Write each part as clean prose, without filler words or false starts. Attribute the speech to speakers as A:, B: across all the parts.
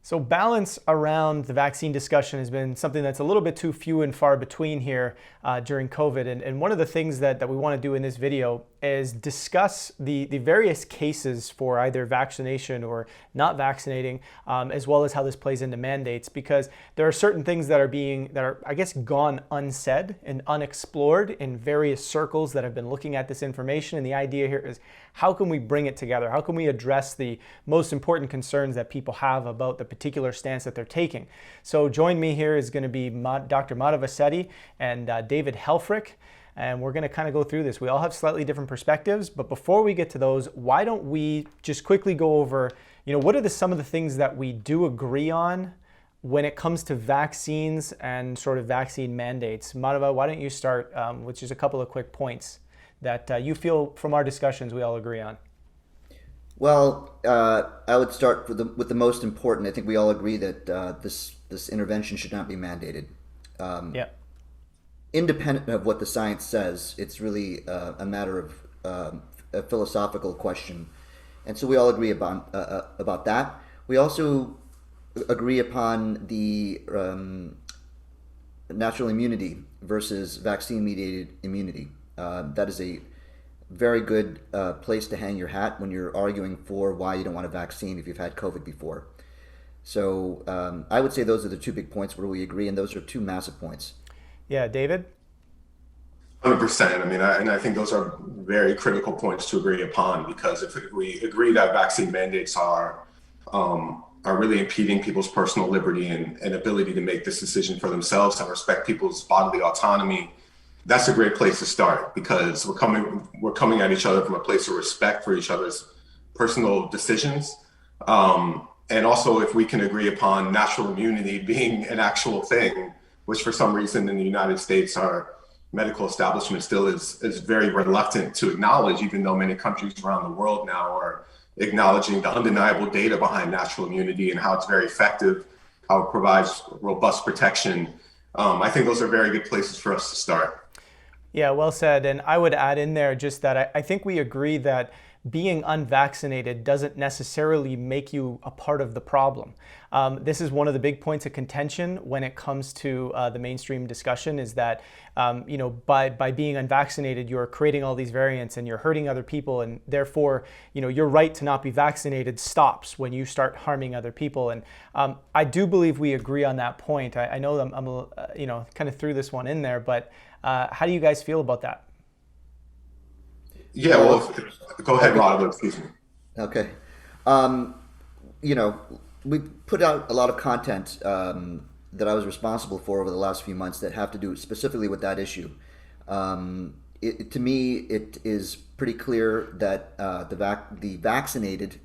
A: So balance around the vaccine discussion has been something that's a little bit too few and far between here during COVID. And one of the things that we want to do in this video is discuss the various cases for either vaccination or not vaccinating, as well as how this plays into mandates, because there are certain things that are, I guess, gone unsaid and unexplored in various circles that have been looking at this information. And the idea here is, how can we bring it together? How can we address the most important concerns that people have about the particular stance that they're taking? So join me here is going to be Dr. Vaccinated and David Helfrich, and we're going to kind of go through this. We all have slightly different perspectives, but before we get to those, why don't we just quickly go over, what are some of the things that we do agree on when it comes to vaccines and sort of vaccine mandates? Madhava, why don't you start with just a couple of quick points that you feel from our discussions we all agree on?
B: Well, I would start with the most important. I think we all agree that this intervention should not be mandated.
A: Yeah.
B: Independent of what the science says, it's really a matter of a philosophical question, and so we all agree about that. We also agree upon the natural immunity versus vaccine-mediated immunity. That is a very good place to hang your hat when you're arguing for why you don't want a vaccine if you've had COVID before. So I would say those are the two big points where we agree, and those are two massive points.
A: Yeah, David?
C: 100%. And I think those are very critical points to agree upon, because if we agree that vaccine mandates are really impeding people's personal liberty and ability to make this decision for themselves and respect people's bodily autonomy, that's a great place to start, because we're coming at each other from a place of respect for each other's personal decisions. And also, if we can agree upon natural immunity being an actual thing, which for some reason in the United States, our medical establishment still is very reluctant to acknowledge, even though many countries around the world now are acknowledging the undeniable data behind natural immunity and how it's very effective, how it provides robust protection. I think those are very good places for us to start.
A: Yeah, well said. And I would add in there just that I think we agree that being unvaccinated doesn't necessarily make you a part of the problem. This is one of the big points of contention when it comes to the mainstream discussion, is that by being unvaccinated, you're creating all these variants and you're hurting other people, and therefore your right to not be vaccinated stops when you start harming other people. And I do believe we agree on that point. I know I'm kind of threw this one in there, but how do you guys feel about that?
C: Yeah, well, go ahead, Rod. Excuse me.
B: Okay. We put out a lot of content that I was responsible for over the last few months that have to do specifically with that issue. To me, it is pretty clear that the vaccinated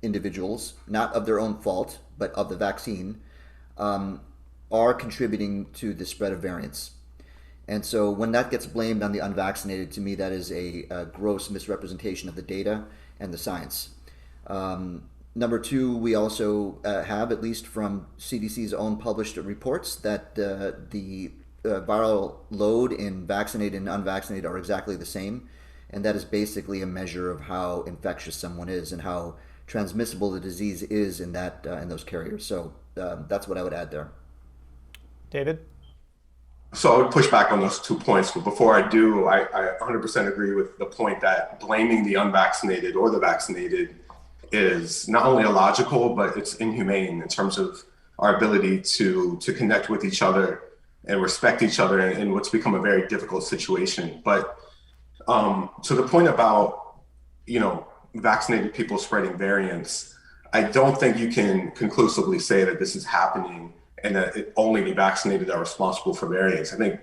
B: individuals, not of their own fault, but of the vaccine, are contributing to the spread of variants. And so when that gets blamed on the unvaccinated, to me, that is a gross misrepresentation of the data and the science. Number two, we also have, at least from CDC's own published reports, that the viral load in vaccinated and unvaccinated are exactly the same. And that is basically a measure of how infectious someone is and how transmissible the disease is in those carriers. So that's what I would add there.
A: David?
C: So I would push back on those 2 points, but before I do, I 100% agree with the point that blaming the unvaccinated or the vaccinated is not only illogical, but it's inhumane in terms of our ability to connect with each other and respect each other in what's become a very difficult situation. But to the point about, vaccinated people spreading variants, I don't think you can conclusively say that this is happening and that only the vaccinated are responsible for variants. I think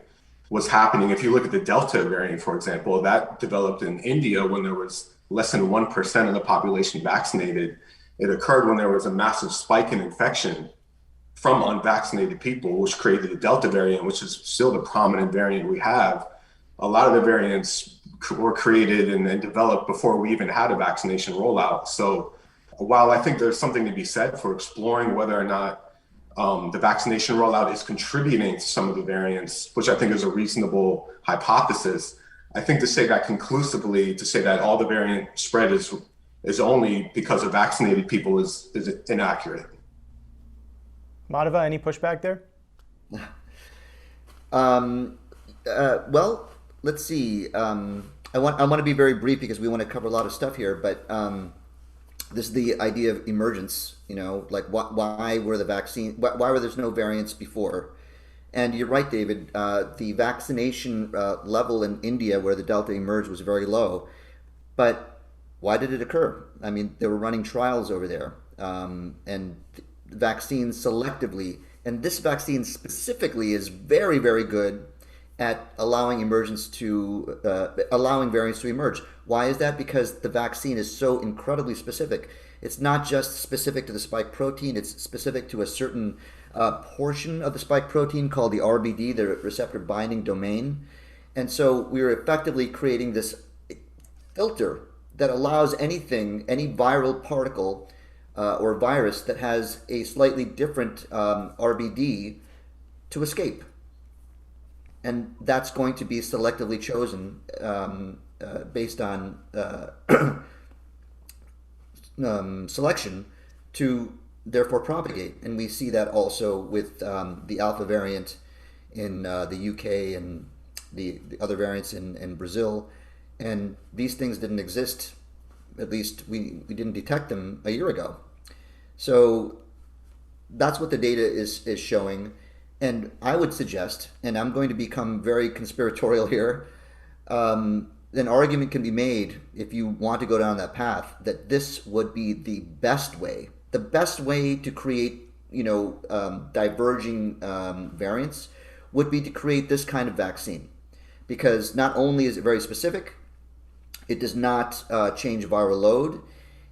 C: what's happening, if you look at the Delta variant, for example, that developed in India when there was less than 1% of the population vaccinated. It occurred when there was a massive spike in infection from unvaccinated people, which created the Delta variant, which is still the prominent variant we have. A lot of the variants were created and developed before we even had a vaccination rollout. So while I think there's something to be said for exploring whether or not the vaccination rollout is contributing to some of the variants, which I think is a reasonable hypothesis, I think to say that conclusively, to say that all the variant spread is only because of vaccinated people is inaccurate.
A: Madhava, any pushback there?
B: Um, well, let's see. I want to be very brief because we want to cover a lot of stuff here, but this is the idea of emergence. Like why were the vaccine? Why were there's no variants before? And you're right, David. The vaccination level in India, where the Delta emerged, was very low. But why did it occur? I mean, they were running trials over there, and vaccines selectively, and this vaccine specifically is very, very good at allowing allowing variants to emerge. Why is that? Because the vaccine is so incredibly specific. It's not just specific to the spike protein; it's specific to a certain portion of the spike protein called the RBD, the receptor binding domain. And so we are effectively creating this filter that allows any viral particle or virus that has a slightly different RBD to escape. And that's going to be selectively chosen based on selection to therefore propagate. And we see that also with the alpha variant in the UK and the other variants in Brazil. And these things didn't exist, at least we didn't detect them a year ago. So that's what the data is showing. And I would suggest, and I'm going to become very conspiratorial here, an argument can be made, if you want to go down that path, that this would be the best way to create, diverging variants would be to create this kind of vaccine. Because not only is it very specific, it does not change viral load,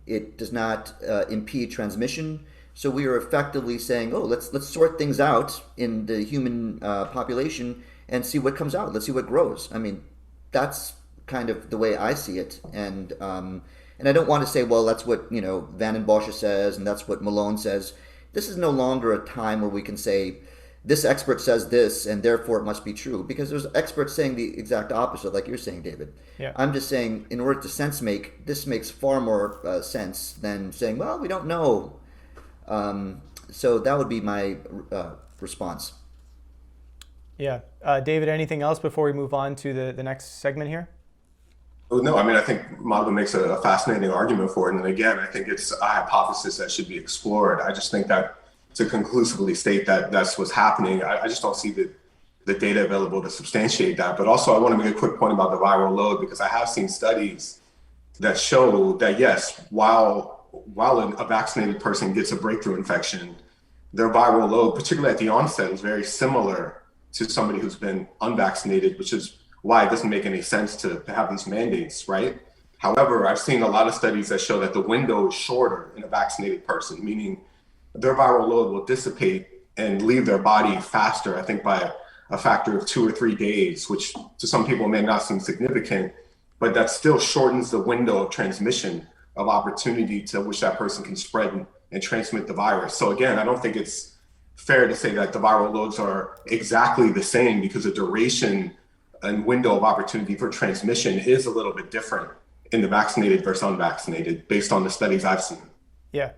B: it does not impede transmission. So we are effectively saying, oh, let's sort things out in the human population and see what comes out. Let's see what grows. I mean, that's kind of the way I see it. And I don't want to say, well, that's what Van den Bossche says and that's what Malone says. This is no longer a time where we can say this expert says this and therefore it must be true, because there's experts saying the exact opposite, like you're saying, David.
A: Yeah.
B: I'm just saying, in order to sense make, this makes far more sense than saying, well, we don't know. So that would be my response.
A: Yeah. David, anything else before we move on to the next segment here?
C: Oh, no, I mean, I think Madhava makes a fascinating argument for it. And again, I think it's a hypothesis that should be explored. I just think that to conclusively state that that's what's happening, I just don't see the data available to substantiate that. But also, I want to make a quick point about the viral load, because I have seen studies that show that, yes, while a vaccinated person gets a breakthrough infection, their viral load, particularly at the onset, is very similar to somebody who's been unvaccinated, which is why it doesn't make any sense to have these mandates, right? However, I've seen a lot of studies that show that the window is shorter in a vaccinated person, meaning their viral load will dissipate and leave their body faster, I think by a factor of 2 or 3 days, which to some people may not seem significant, but that still shortens the window of transmission of opportunity to which that person can spread and transmit the virus. So again, I don't think it's fair to say that the viral loads are exactly the same, because the duration and window of opportunity for transmission is a little bit different in the vaccinated versus unvaccinated based on the studies I've seen.
A: Yeah,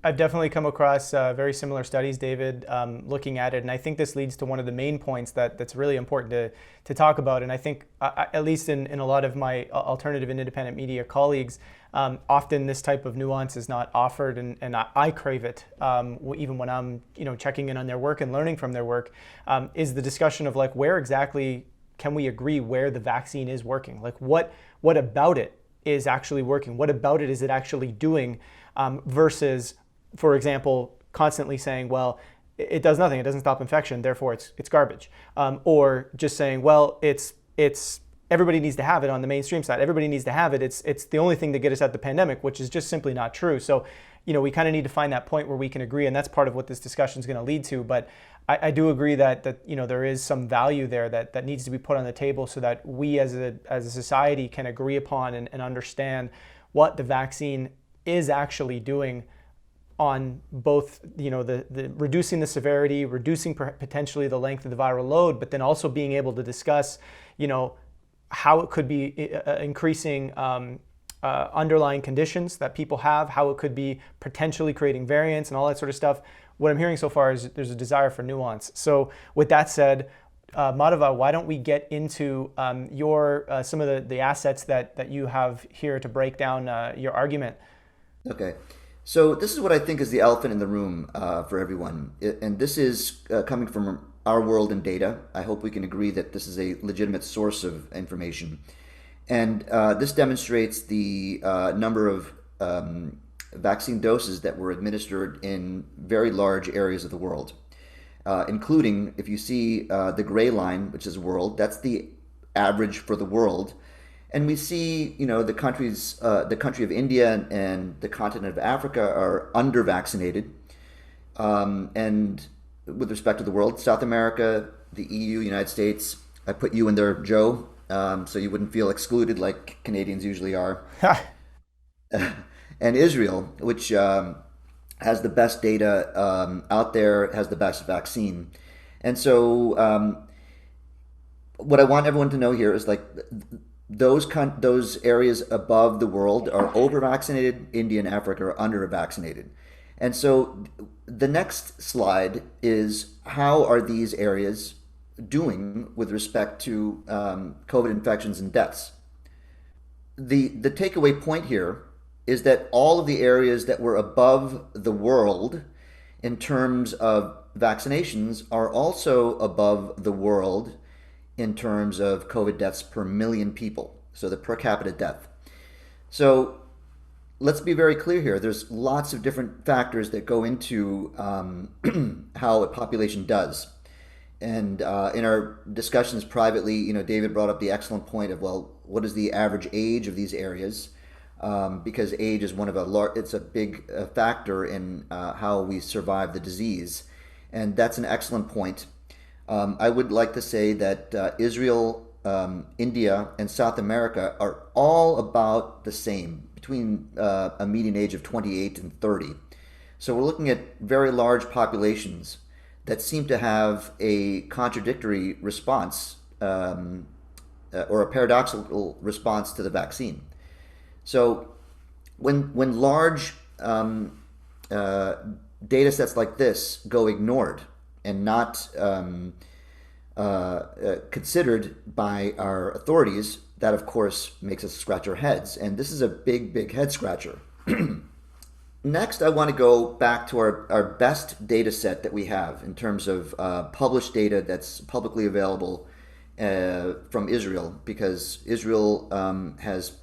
A: I've definitely come across very similar studies, David, looking at it. And I think this leads to one of the main points that's really important to talk about. And I think, at least in a lot of my alternative and independent media colleagues, often this type of nuance is not offered, and I crave it, even when I'm checking in on their work and learning from their work, is the discussion of like, where exactly can we agree where the vaccine is working? Like what about it is actually working? What about it is it actually doing? Versus, for example, constantly saying, well, it does nothing, it doesn't stop infection, therefore it's garbage. Or just saying, well, it's everybody needs to have it on the mainstream side. Everybody needs to have it. It's the only thing to get us out the pandemic, which is just simply not true. So, we kind of need to find that point where we can agree, and that's part of what this discussion is going to lead to. But I do agree that there is some value there that needs to be put on the table so that we as a society can agree upon and understand what the vaccine is actually doing on both, the reducing the severity, reducing potentially the length of the viral load, but then also being able to discuss, how it could be increasing underlying conditions that people have, how it could be potentially creating variants and all that sort of stuff. what I'm hearing so far is there's a desire for nuance. So with that said, Madhava, why don't we get into your some of the assets that you have here to break down your argument?
B: Okay. So this is what I think is the elephant in the room for everyone. And this is coming from our world in data. I hope we can agree that this is a legitimate source of information. And this demonstrates the number of vaccine doses that were administered in very large areas of the world, including, if you see the gray line, which is world, that's the average for the world. And we see, the country of India and the continent of Africa are under vaccinated. And with respect to the world, South America, the EU, United States, I put you in there, Joe, so you wouldn't feel excluded like Canadians usually are. And Israel, which has the best data out there, has the best vaccine. And so what I want everyone to know here is like those areas above the world are over vaccinated, India and Africa are under vaccinated. And so the next slide is how are these areas doing with respect to COVID infections and deaths. The takeaway point here is that all of the areas that were above the world in terms of vaccinations are also above the world in terms of COVID deaths per million people, so the per capita death. So let's be very clear here. There's lots of different factors that go into how a population does. And in our discussions privately, David brought up the excellent point of, well, what is the average age of these areas? Because age is it's a big factor in how we survive the disease. And that's an excellent point. I would like to say that Israel, India, and South America are all about the same, between a median age of 28 and 30. So we're looking at very large populations that seem to have a contradictory response or a paradoxical response to the vaccine. So when large data sets like this go ignored and not considered by our authorities, that of course makes us scratch our heads. And this is a big, big head scratcher. Next, I want to go back to our best data set that we have in terms of published data that's publicly available from Israel, because Israel has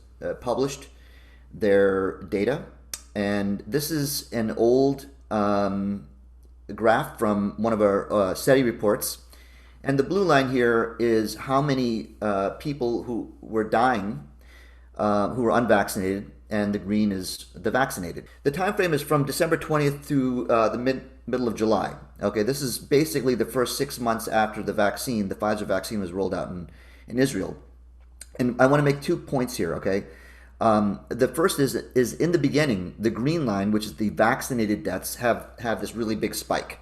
B: published their data. And this is an old graph from one of our SETI reports. And the blue line here is how many people who were dying who were unvaccinated, and the green is the vaccinated. The time frame is from December 20th to the middle of July. Okay, this is basically the first 6 months after the Pfizer vaccine was rolled out in Israel. And I want to make 2 points here, okay? The first is in the beginning, the green line, which is the vaccinated deaths, have this really big spike.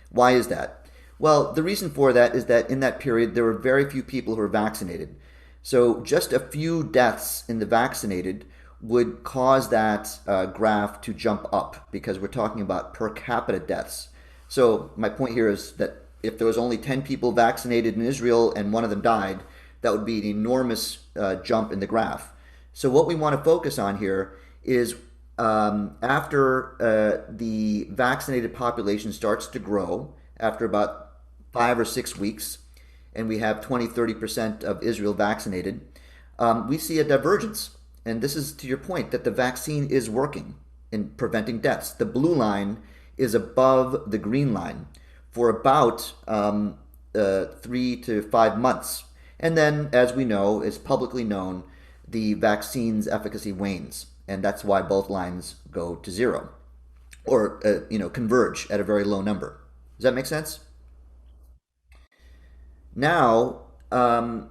B: Why is that? Well, the reason for that is that in that period, there were very few people who were vaccinated. So just a few deaths in the vaccinated would cause that graph to jump up, because we're talking about per capita deaths. So my point here is that if there was only 10 people vaccinated in Israel and one of them died, that would be an enormous jump in the graph. So what we want to focus on here is after the vaccinated population starts to grow, after about 5 or 6 weeks, and we have 20-30% of Israel vaccinated, we see a divergence. And this is to your point, that the vaccine is working in preventing deaths. The blue line is above the green line for about 3 to 5 months. And then, as we know, is publicly known, the vaccine's efficacy wanes. And that's why both lines go to zero, or converge at a very low number. Does that make sense? Now, I'm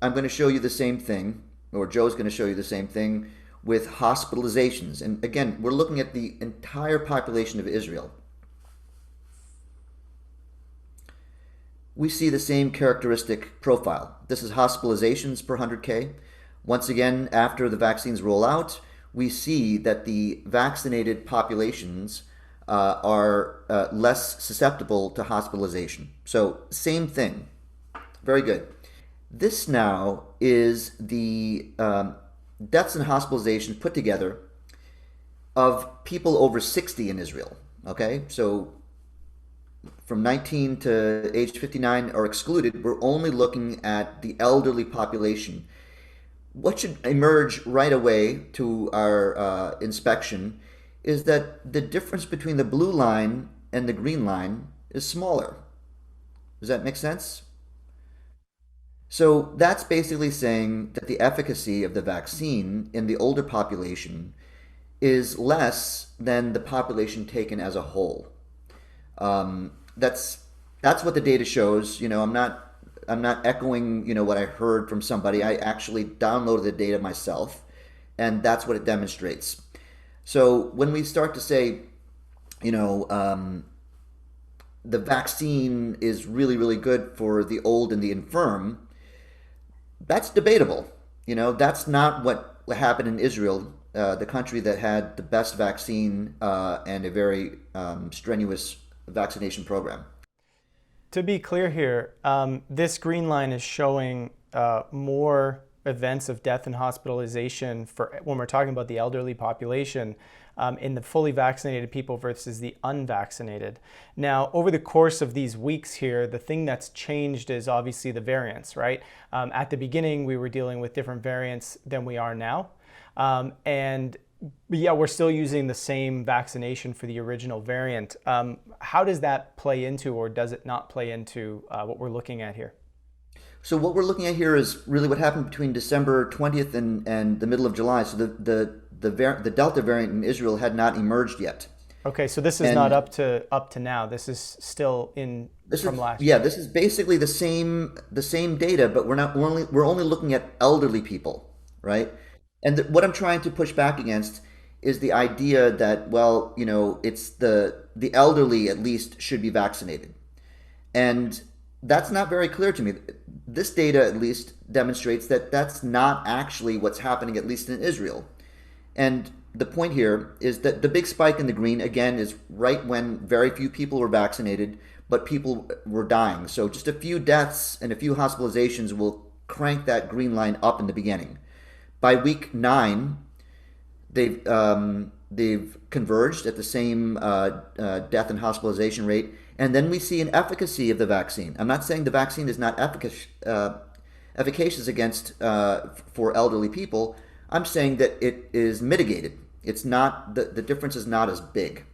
B: going to show you the same thing, or Joe's going to show you the same thing with hospitalizations. And again, we're looking at the entire population of Israel. We see the same characteristic profile. This is hospitalizations per 100K. Once again, after the vaccines roll out, we see that the vaccinated populations are less susceptible to hospitalization. So same thing. Very good. This now is the deaths and hospitalizations put together of people over 60 in Israel. Okay, so from 19 to age 59 are excluded. We're only looking at the elderly population. What should emerge right away to our inspection is that the difference between the blue line and the green line is smaller. Does that make sense? So that's basically saying that the efficacy of the vaccine in the older population is less than the population taken as a whole. That's what the data shows. I'm not echoing what I heard from somebody. I actually downloaded the data myself, and that's what it demonstrates. So when we start to say, you know, the vaccine is really, really good for the old and the infirm, that's debatable. That's not what happened in Israel, the country that had the best vaccine and a very strenuous vaccination program.
A: To be clear here, this green line is showing more events of death and hospitalization for when we're talking about the elderly population in the fully vaccinated people versus the unvaccinated. Now, over the course of these weeks here, the thing that's changed is obviously the variants, right? At the beginning, we were dealing with different variants than we are now. And yeah, we're still using the same vaccination for the original variant. How does that play into, or does it not play into what we're looking at here?
B: So what we're looking at here is really what happened between December 20th and the middle of July. So the Delta variant in Israel had not emerged yet.
A: Okay, so this is
B: And
A: not up to now. This is still in
B: this
A: from
B: is
A: last
B: yeah,
A: year.
B: this is basically the same data, but we're only looking at elderly people, right? And what I'm trying to push back against is the idea that, well, it's the elderly at least should be vaccinated. And that's not very clear to me. This data at least demonstrates that that's not actually what's happening, at least in Israel. And the point here is that the big spike in the green, again, is right when very few people were vaccinated, but people were dying. So just a few deaths and a few hospitalizations will crank that green line up in the beginning. By week 9, they've converged at the same death and hospitalization rate, and then we see an efficacy of the vaccine. I'm not saying the vaccine is not efficacious against for elderly people. I'm saying that it is mitigated. It's not the difference is not as big.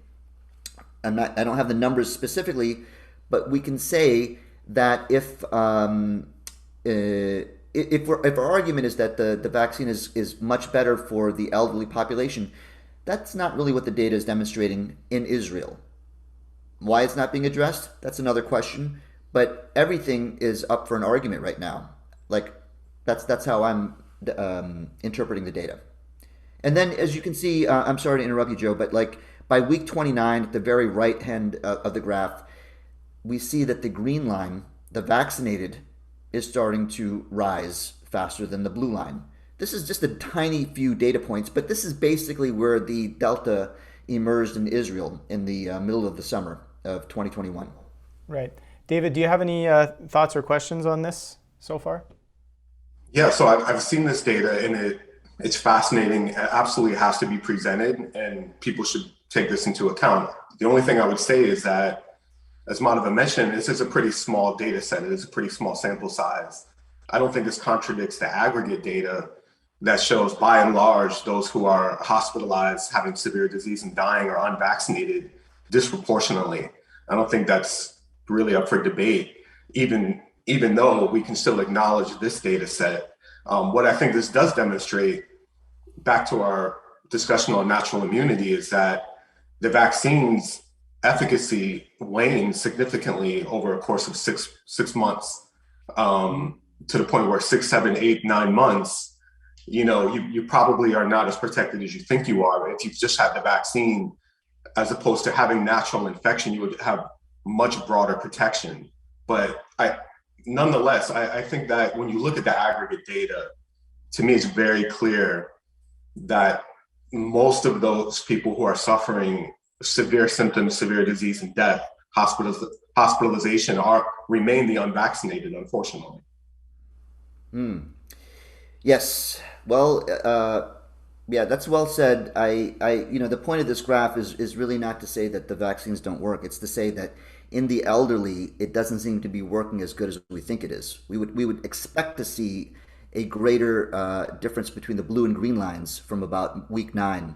B: I don't have the numbers specifically, but we can say that if our argument is that the vaccine is much better for the elderly population, that's not really what the data is demonstrating in Israel. Why it's not being addressed, that's another question. But everything is up for an argument right now. Like that's how I'm interpreting the data. And then, as you can see, I'm sorry to interrupt you, Joe, but like by week 29, at the very right hand of the graph, we see that the green line, the vaccinated, is starting to rise faster than the blue line. This is just a tiny few data points, but this is basically where the Delta emerged in Israel in the middle of the summer of 2021.
A: Right. David, do you have any thoughts or questions on this so far?
C: Yeah, so I've seen this data and it's fascinating. It absolutely has to be presented and people should take this into account. The only thing I would say is that, as Madhava mentioned, this is a pretty small data set. It is a pretty small sample size. I don't think this contradicts the aggregate data that shows, by and large, those who are hospitalized, having severe disease and dying are unvaccinated disproportionately. I don't think that's really up for debate, even though we can still acknowledge this data set. What I think this does demonstrate, back to our discussion on natural immunity, is that the vaccine's efficacy waned significantly over a course of six months, to the point where 6, 7, 8, 9 months, you probably are not as protected as you think you are. If you've just had the vaccine, as opposed to having natural infection, you would have much broader protection. But nonetheless, I think that when you look at the aggregate data, to me, it's very clear that most of those people who are suffering severe symptoms, severe disease, and death, hospitalization are remain the unvaccinated, unfortunately.
B: Yes. Well, yeah, that's well said. The point of this graph is really not to say that the vaccines don't work. It's to say that in the elderly, it doesn't seem to be working as good as we think it is. We would expect to see a greater difference between the blue and green lines from about week 9,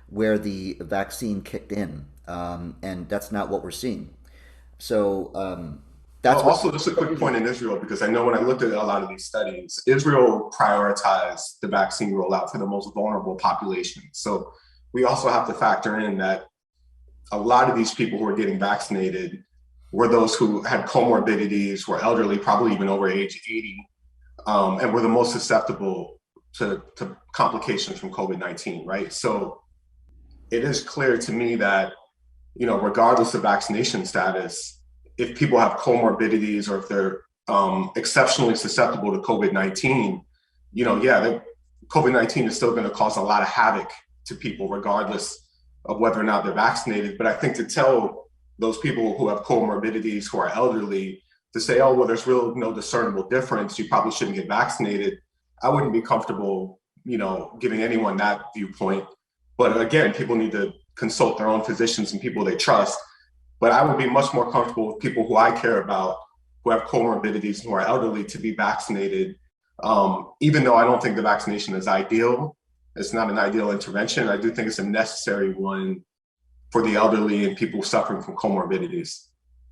B: where the vaccine kicked in, and that's not what we're seeing. So
C: Well,
B: that's what.
C: also, just a quick point in Israel, because I know when I looked at a lot of these studies, Israel prioritized the vaccine rollout for the most vulnerable population. So we also have to factor in that a lot of these people who are getting vaccinated were those who had comorbidities, were elderly, probably even over age 80, and were the most susceptible to complications from COVID-19, right? So it is clear to me that, regardless of vaccination status, if people have comorbidities or if they're exceptionally susceptible to COVID-19, COVID-19 is still going to cause a lot of havoc to people, regardless of whether or not they're vaccinated. But I think to tell those people who have comorbidities, who are elderly, to say, oh, well, there's real no discernible difference, you probably shouldn't get vaccinated, I wouldn't be comfortable, giving anyone that viewpoint. But again, people need to consult their own physicians and people they trust. But I would be much more comfortable with people who I care about, who have comorbidities and who are elderly, to be vaccinated. Even though I don't think the vaccination is ideal, it's not an ideal intervention. I do think it's a necessary one for the elderly and people suffering from comorbidities.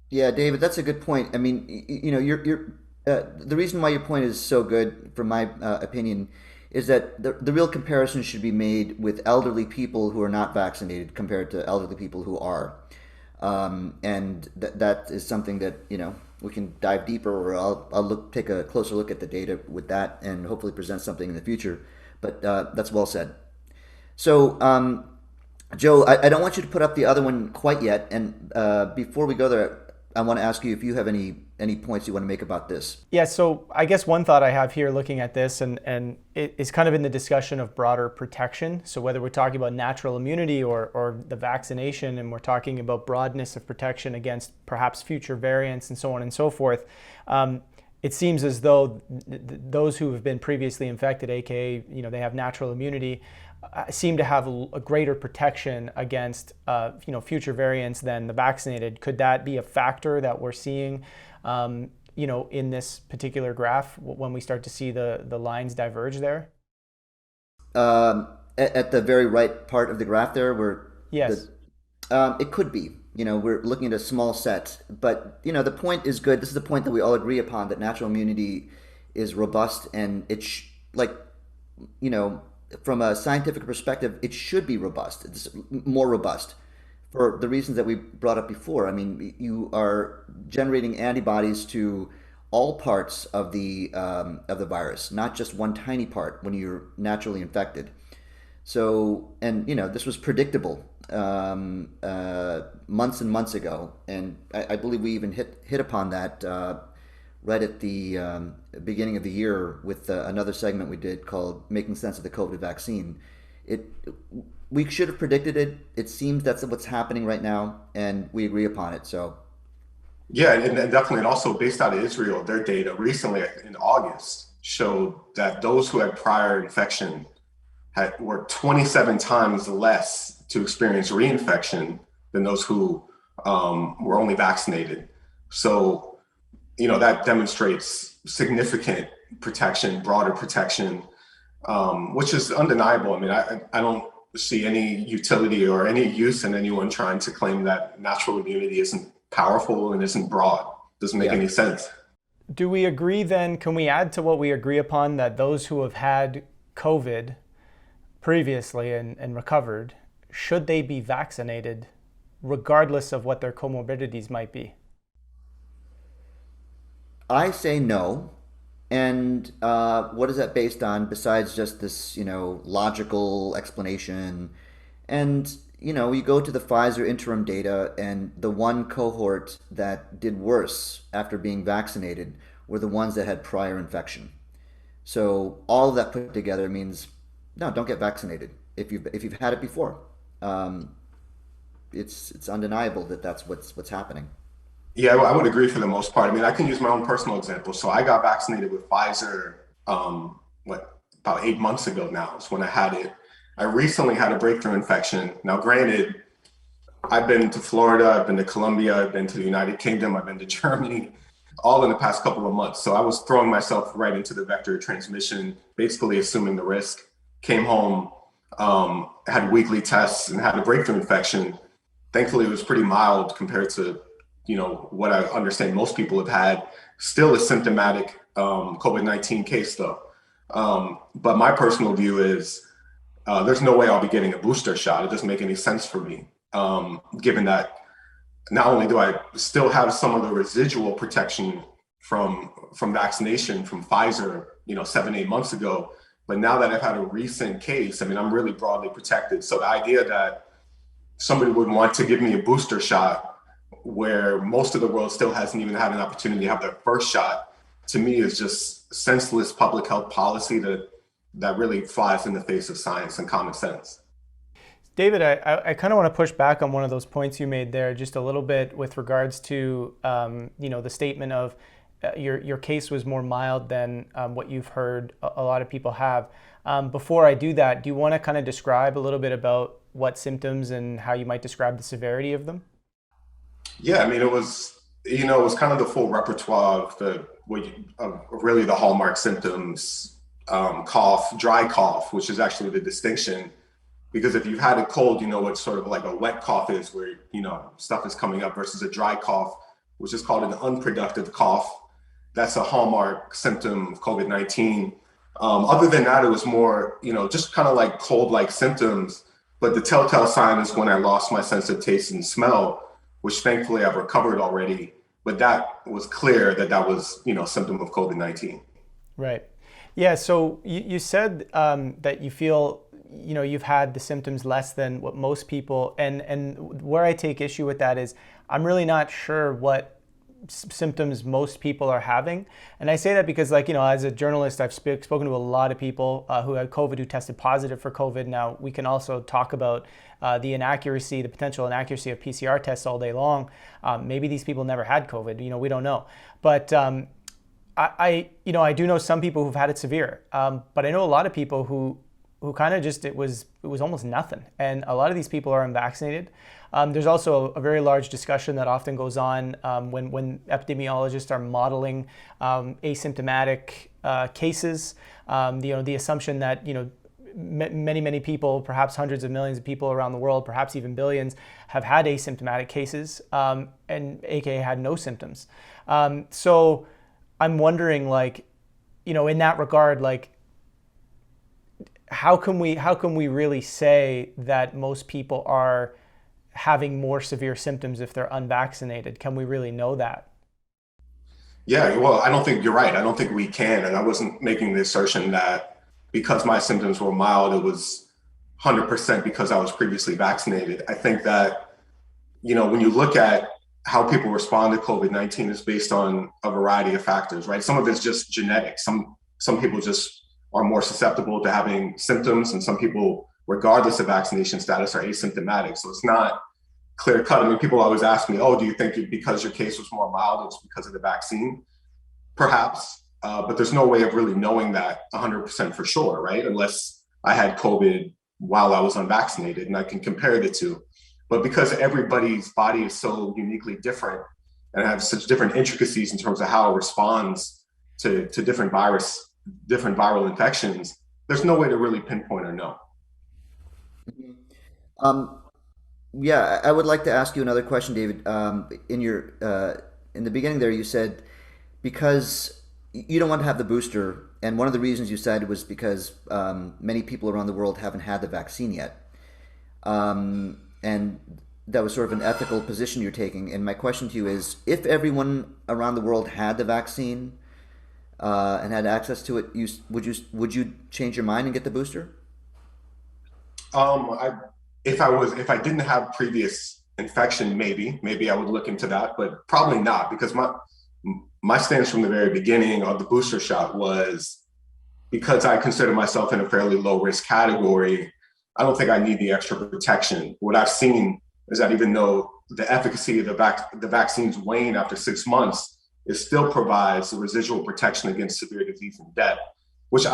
B: Yeah, David, that's a good point. I mean, you're the reason why your point is so good, from my opinion, is that the real comparison should be made with elderly people who are not vaccinated compared to elderly people who are. And that is something that we can dive deeper, or I'll take a closer look at the data with that, and hopefully present something in the future. But that's well said. So, Joe, I don't want you to put up the other one quite yet. And before we go there, I want to ask you if you have any points you want to make about this.
A: Yeah, so I guess one thought I have here looking at this, and it is kind of in the discussion of broader protection. So whether we're talking about natural immunity or the vaccination, and we're talking about broadness of protection against perhaps future variants and so on and so forth, it seems as though those who have been previously infected, aka they have natural immunity, seem to have a greater protection against future variants than the vaccinated. Could that be a factor that we're seeing in this particular graph when we start to see the lines diverge there?
B: At the very right part of the graph there, where
A: Yes.
B: it could be. We're looking at a small set, but the point is good. This is the point that we all agree upon, that natural immunity is robust, and it's from a scientific perspective, it should be robust. It's more robust for the reasons that we brought up before. I mean, you are generating antibodies to all parts of the virus, not just one tiny part when you're naturally infected. So, and this was predictable months and months ago, and I believe we even hit upon that right at the beginning of the year with another segment we did called "Making Sense of the COVID Vaccine." It We should have predicted it. It seems that's what's happening right now, and we agree upon it. So,
C: Yeah, and definitely, and also based out of Israel, their data recently in August showed that those who had prior infection were 27 times less to experience reinfection than those who were only vaccinated. So, that demonstrates significant protection, broader protection, which is undeniable. I mean, I don't see any utility or any use in anyone trying to claim that natural immunity isn't powerful and isn't broad. Doesn't make any sense.
A: Do we agree then, can we add to what we agree upon, that those who have had COVID previously and recovered, should they be vaccinated regardless of what their comorbidities might be?
B: I say no. And what is that based on besides just this, logical explanation? And, you go to the Pfizer interim data, and the one cohort that did worse after being vaccinated were the ones that had prior infection. So all of that put together means, no, don't get vaccinated if you've had it before. Um, it's undeniable that that's what's happening.
C: Yeah, well, I would agree for the most part. I mean, I can use my own personal example. So I got vaccinated with Pfizer, about 8 months ago now is when I had it. I recently had a breakthrough infection. Now, granted, I've been to Florida, I've been to Colombia, I've been to the United Kingdom, I've been to Germany, all in the past couple of months. So I was throwing myself right into the vector of transmission, basically assuming the risk. Came home, had weekly tests, and had a breakthrough infection. Thankfully, it was pretty mild compared to, what I understand most people have had. Still a symptomatic COVID-19 case, though. But my personal view is there's no way I'll be getting a booster shot. It doesn't make any sense for me, given that not only do I still have some of the residual protection from vaccination from Pfizer, 7, 8 months ago, but now that I've had a recent case, I mean, I'm really broadly protected. So the idea that somebody would want to give me a booster shot where most of the world still hasn't even had an opportunity to have their first shot, to me is just senseless public health policy that really flies in the face of science and common sense.
A: David, I kind of want to push back on one of those points you made there just a little bit with regards to the statement of your case was more mild than what you've heard a lot of people have. Before I do that, do you want to kind of describe a little bit about what symptoms and how you might describe the severity of them?
C: Yeah, I mean, it was kind of the full repertoire of really the hallmark symptoms: cough, dry cough, which is actually the distinction. Because if you've had a cold, you know what sort of like a wet cough is, where stuff is coming up, versus a dry cough, which is called an unproductive cough. That's a hallmark symptom of COVID-19. Other than that, it was more, just kind of like cold-like symptoms. But the telltale sign is when I lost my sense of taste and smell, which thankfully I've recovered already. But that was clear that was, symptom of COVID-19.
A: Right. Yeah. So you said that you feel, you've had the symptoms less than what most people, and where I take issue with that is I'm really not sure what symptoms most people are having. And I say that because, as a journalist, I've spoken to a lot of people who had COVID, who tested positive for COVID. Now, we can also talk about the potential inaccuracy of PCR tests all day long. Maybe these people never had COVID, we don't know. But I do know some people who've had it severe, but I know a lot of people who kind of just, it was almost nothing. And a lot of these people are unvaccinated. There's also a very large discussion that often goes on when epidemiologists are modeling asymptomatic cases. The assumption that, many people, perhaps hundreds of millions of people around the world, perhaps even billions, have had asymptomatic cases and aka had no symptoms. So I'm wondering, in that regard, how can we really say that most people are having more severe symptoms if they're unvaccinated? Can we really know that?
C: Yeah, well, I don't think you're right. I don't think we can. And I wasn't making the assertion that because my symptoms were mild, it was 100% because I was previously vaccinated. I think that, when you look at how people respond to COVID-19 is based on a variety of factors, right? Some of it's just genetic. Some people just are more susceptible to having symptoms, and some people, regardless of vaccination status, are asymptomatic. So it's not clear cut. I mean, people always ask me, oh, do you think because your case was more mild, it's because of the vaccine? Perhaps, but there's no way of really knowing that 100% for sure, right? Unless I had COVID while I was unvaccinated, and I can compare the two. But because everybody's body is so uniquely different and has such different intricacies in terms of how it responds to different viral infections, there's no way to really pinpoint or know.
B: Um, yeah, I would like to ask you another question, David. In the beginning there, you said because you don't want to have the booster, and one of the reasons you said was because many people around the world haven't had the vaccine yet, and that was sort of an ethical position you're taking. And my question to you is, if everyone around the world had the vaccine and had access to it, would you change your mind and get the booster?
C: I, if I didn't have previous infection, maybe I would look into that, but probably not, because my stance from the very beginning of the booster shot was, because I consider myself in a fairly low risk category, I don't think I need the extra protection. What I've seen is that even though the efficacy of the vaccines wane after 6 months, it still provides the residual protection against severe disease and death, which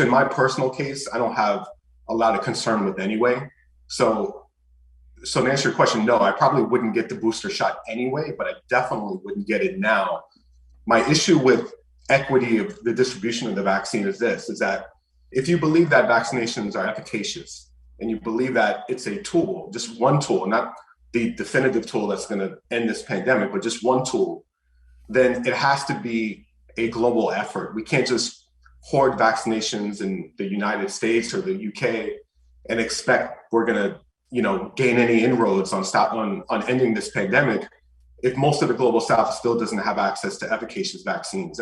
C: in my personal case, I don't have a lot of concern with anyway. So, so to answer your question, no, I probably wouldn't get the booster shot anyway, but I definitely wouldn't get it now. My issue with equity of the distribution of the vaccine is this, is that if you believe that vaccinations are efficacious and you believe that it's a tool, just one tool, not the definitive tool that's going to end this pandemic, but just one tool, then it has to be a global effort. We can't just hoard vaccinations in the United States or the UK and expect we're going to, gain any inroads on ending this pandemic if most of the global south still doesn't have access to efficacious vaccines.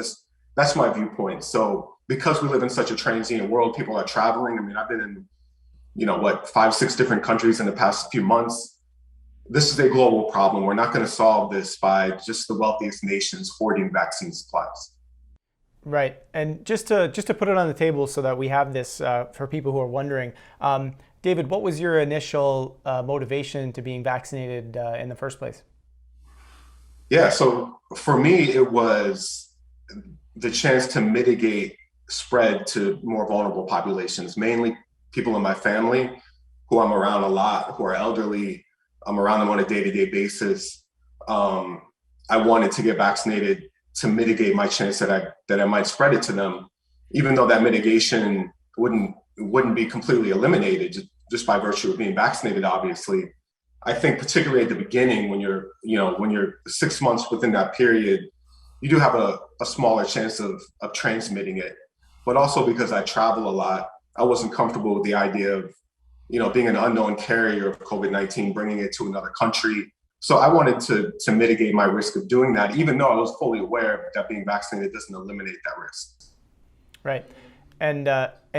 C: That's my viewpoint. So because we live in such a transient world, people are traveling. I mean, I've been in, 5, 6 different countries in the past few months. This is a global problem. We're not going to solve this by just the wealthiest nations hoarding vaccine supplies.
A: Right. And just to put it on the table so that we have this for people who are wondering, David, what was your initial motivation to being vaccinated in the first place?
C: Yeah, so for me, it was the chance to mitigate spread to more vulnerable populations, mainly people in my family who I'm around a lot, who are elderly. I'm around them on a day-to-day basis. I wanted to get vaccinated to mitigate my chance that I might spread it to them, even though that mitigation wouldn't be completely eliminated just by virtue of being vaccinated, obviously. I think particularly at the beginning, when you're 6 months within that period, you do have a smaller chance of transmitting it. But also because I travel a lot, I wasn't comfortable with the idea of, being an unknown carrier of COVID-19, bringing it to another country. So I wanted to mitigate my risk of doing that, even though I was fully aware that being vaccinated doesn't eliminate that risk.
A: Right. And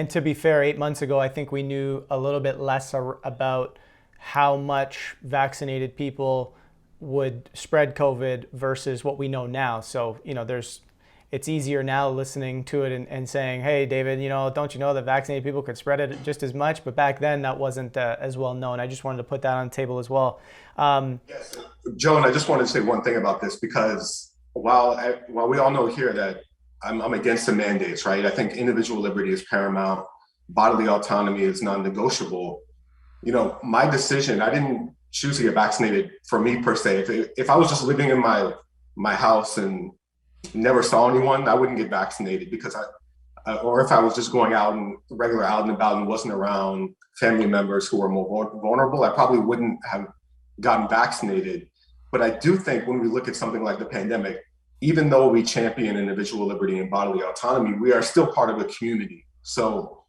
A: to be fair, 8 months ago, I think we knew a little bit less about how much vaccinated people would spread COVID versus what we know now. So, it's easier now listening to it and saying, hey, David, don't you know that vaccinated people could spread it just as much? But back then that wasn't as well known. I just wanted to put that on the table as well.
C: Yes. Joe, and I just wanted to say one thing about this, because while we all know here that I'm against the mandates, right? I think individual liberty is paramount. Bodily autonomy is non-negotiable. My decision, I didn't choose to get vaccinated for me per se. If I was just living in my house and never saw anyone, I wouldn't get vaccinated because or if I was just going out and about and wasn't around family members who were more vulnerable, I probably wouldn't have gotten vaccinated. But I do think when we look at something like the pandemic, even though we champion individual liberty and bodily autonomy, we are still part of a community. So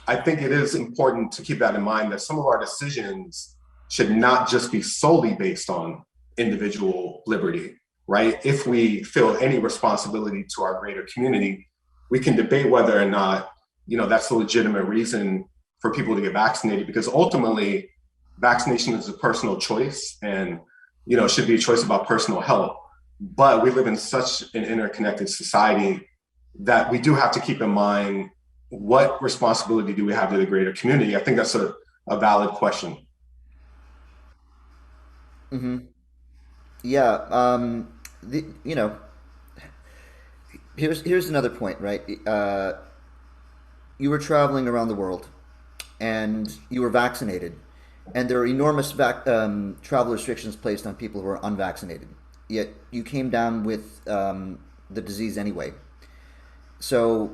C: I think it is important to keep that in mind, that some of our decisions should not just be solely based on individual liberty, right? If we feel any responsibility to our greater community, we can debate whether or not, that's a legitimate reason for people to get vaccinated, because ultimately vaccination is a personal choice and, it should be a choice about personal health. But we live in such an interconnected society that we do have to keep in mind, what responsibility do we have to the greater community? I think that's a valid question.
B: Mm-hmm. Yeah. Here's another point, right? You were traveling around the world, and you were vaccinated, and there are enormous travel restrictions placed on people who are unvaccinated. Yet you came down with the disease anyway. So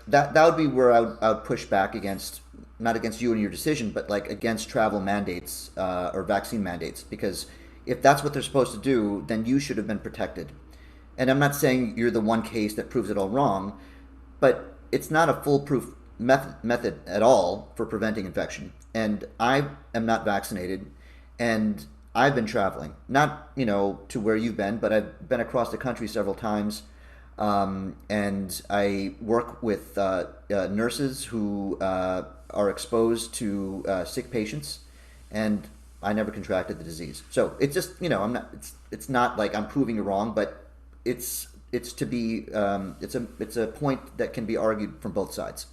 B: that would be where I would push back against, not against you and your decision, but like against travel mandates or vaccine mandates, because if that's what they're supposed to do, then you should have been protected. And I'm not saying you're the one case that proves it all wrong, but it's not a foolproof method at all for preventing infection. And I am not vaccinated, and I've been traveling, not to where you've been, but I've been across the country several times. And I work with nurses who are exposed to sick patients, and I never contracted the disease. So it's just I'm not. It's not like I'm proving you wrong, but it's to be it's a point that can be argued from both sides.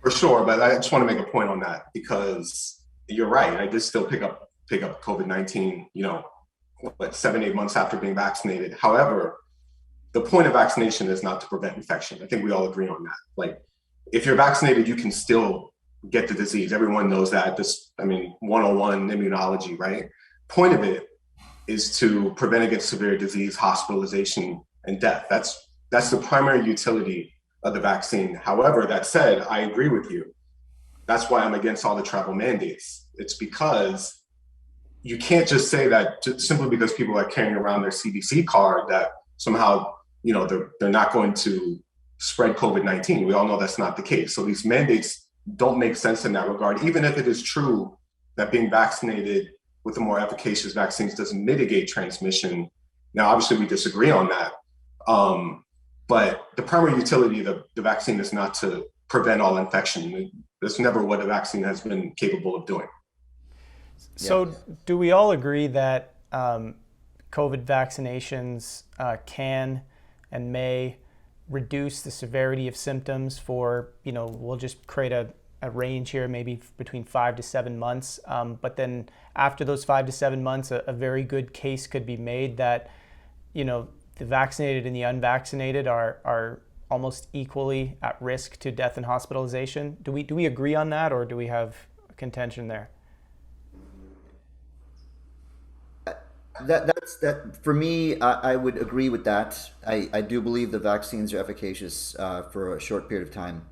C: For sure, but I just want to make a point on that, because you're right. I did still pick up pick up COVID-19, what, 7, 8 months after being vaccinated. However, the point of vaccination is not to prevent infection. I think we all agree on that. Like, if you're vaccinated, you can still get the disease. Everyone knows that. 101 immunology, right? Point of it is to prevent against severe disease, hospitalization, and death. That's the primary utility of the vaccine. However, that said, I agree with you. That's why I'm against all the travel mandates. It's because you can't just say that simply because people are carrying around their CDC card that somehow, they're not going to spread COVID-19. We all know that's not the case. So these mandates don't make sense in that regard, even if it is true that being vaccinated with the more efficacious vaccines doesn't mitigate transmission. Now, obviously, we disagree on that. But the primary utility of the vaccine is not to prevent all infection. That's never what a vaccine has been capable of doing.
A: So do we all agree that COVID vaccinations can and may reduce the severity of symptoms for, we'll just create a range here, maybe between 5 to 7 months. But then after those 5 to 7 months, a very good case could be made that, the vaccinated and the unvaccinated are almost equally at risk to death and hospitalization. Do we agree on that, or do we have contention there?
B: That for me, I would agree with that. I do believe the vaccines are efficacious for a short period of time,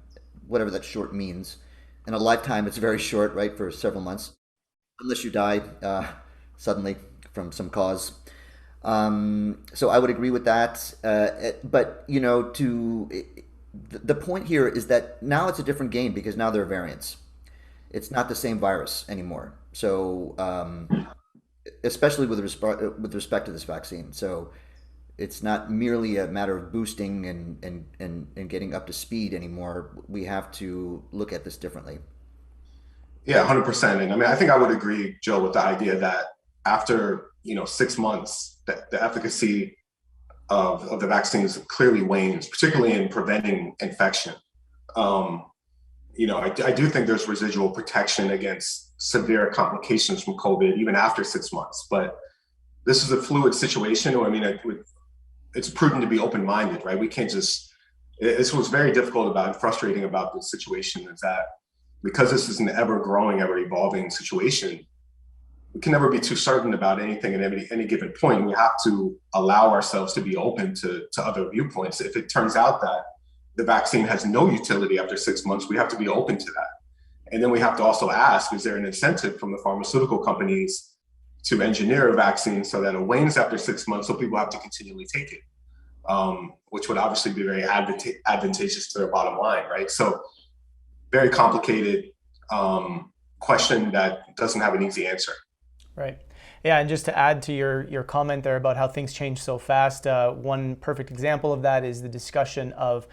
B: whatever that short means. In a lifetime, it's very short, right, for several months, unless you die suddenly from some cause. So I would agree with that. But the point here is that now it's a different game because now there are variants. It's not the same virus anymore. So especially with respect to this vaccine. So it's not merely a matter of boosting and getting up to speed anymore. We have to look at this differently.
C: Yeah, 100%. And I think I would agree, Joe, with the idea that after 6 months, the efficacy of the vaccines clearly wanes, particularly in preventing infection. I do think there's residual protection against severe complications from COVID even after 6 months. But this is a fluid situation. It's prudent to be open-minded, right? We can't just. This was very difficult and frustrating about the situation is that because this is an ever-growing, ever-evolving situation, we can never be too certain about anything at any given point. We have to allow ourselves to be open to other viewpoints. If it turns out that the vaccine has no utility after 6 months, we have to be open to that. And then we have to also ask, is there an incentive from the pharmaceutical companies to engineer a vaccine so that it wanes after 6 months so people have to continually take it, which would obviously be very advantageous to their bottom line, right? So very complicated question that doesn't have an easy answer.
A: Right. Yeah, and just to add to your comment there about how things change so fast, one perfect example of that is the discussion of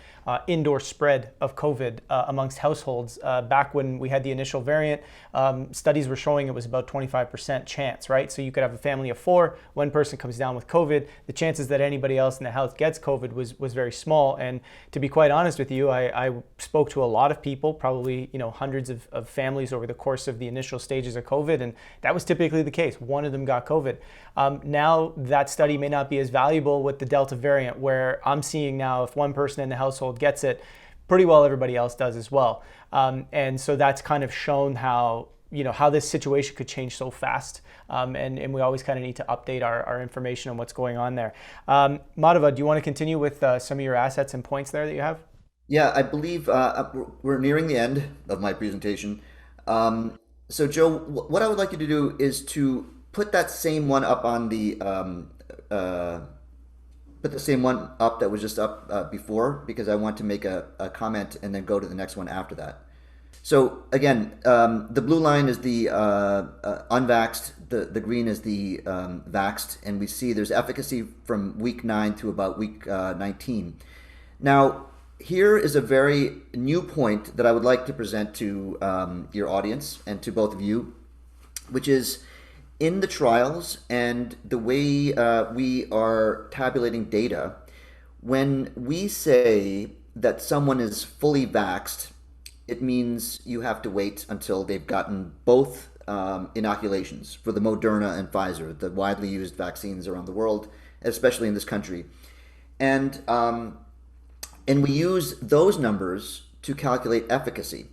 A: indoor spread of COVID amongst households. Back when we had the initial variant, studies were showing it was about 25% chance, right? So you could have a family of 4, one person comes down with COVID, the chances that anybody else in the house gets COVID was very small. And to be quite honest with you, I spoke to a lot of people, probably hundreds of families over the course of the initial stages of COVID, and that was typically the case. One of them got COVID. Now that study may not be as valuable with the Delta variant, where I'm seeing now if one person in the household gets it, pretty well everybody else does as well. And so that's kind of shown how this situation could change so fast. And we always kind of need to update our information on what's going on there. Madhava, do you want to continue with some of your assets and points there that you have?
B: Yeah, I believe we're nearing the end of my presentation. So Joe, what I would like you to do is to put that same one up on the put the same one up that was just up before, because I want to make a comment and then go to the next one after that. So again, the blue line is the unvaxxed, the green is the vaxxed, and we see there's efficacy from week 9 to about week 19. Now, here is a very new point that I would like to present to your audience and to both of you, which is in the trials and the way we are tabulating data. When we say that someone is fully vaxxed, it means you have to wait until they've gotten both inoculations for the Moderna and Pfizer, the widely used vaccines around the world, especially in this country. And we use those numbers to calculate efficacy.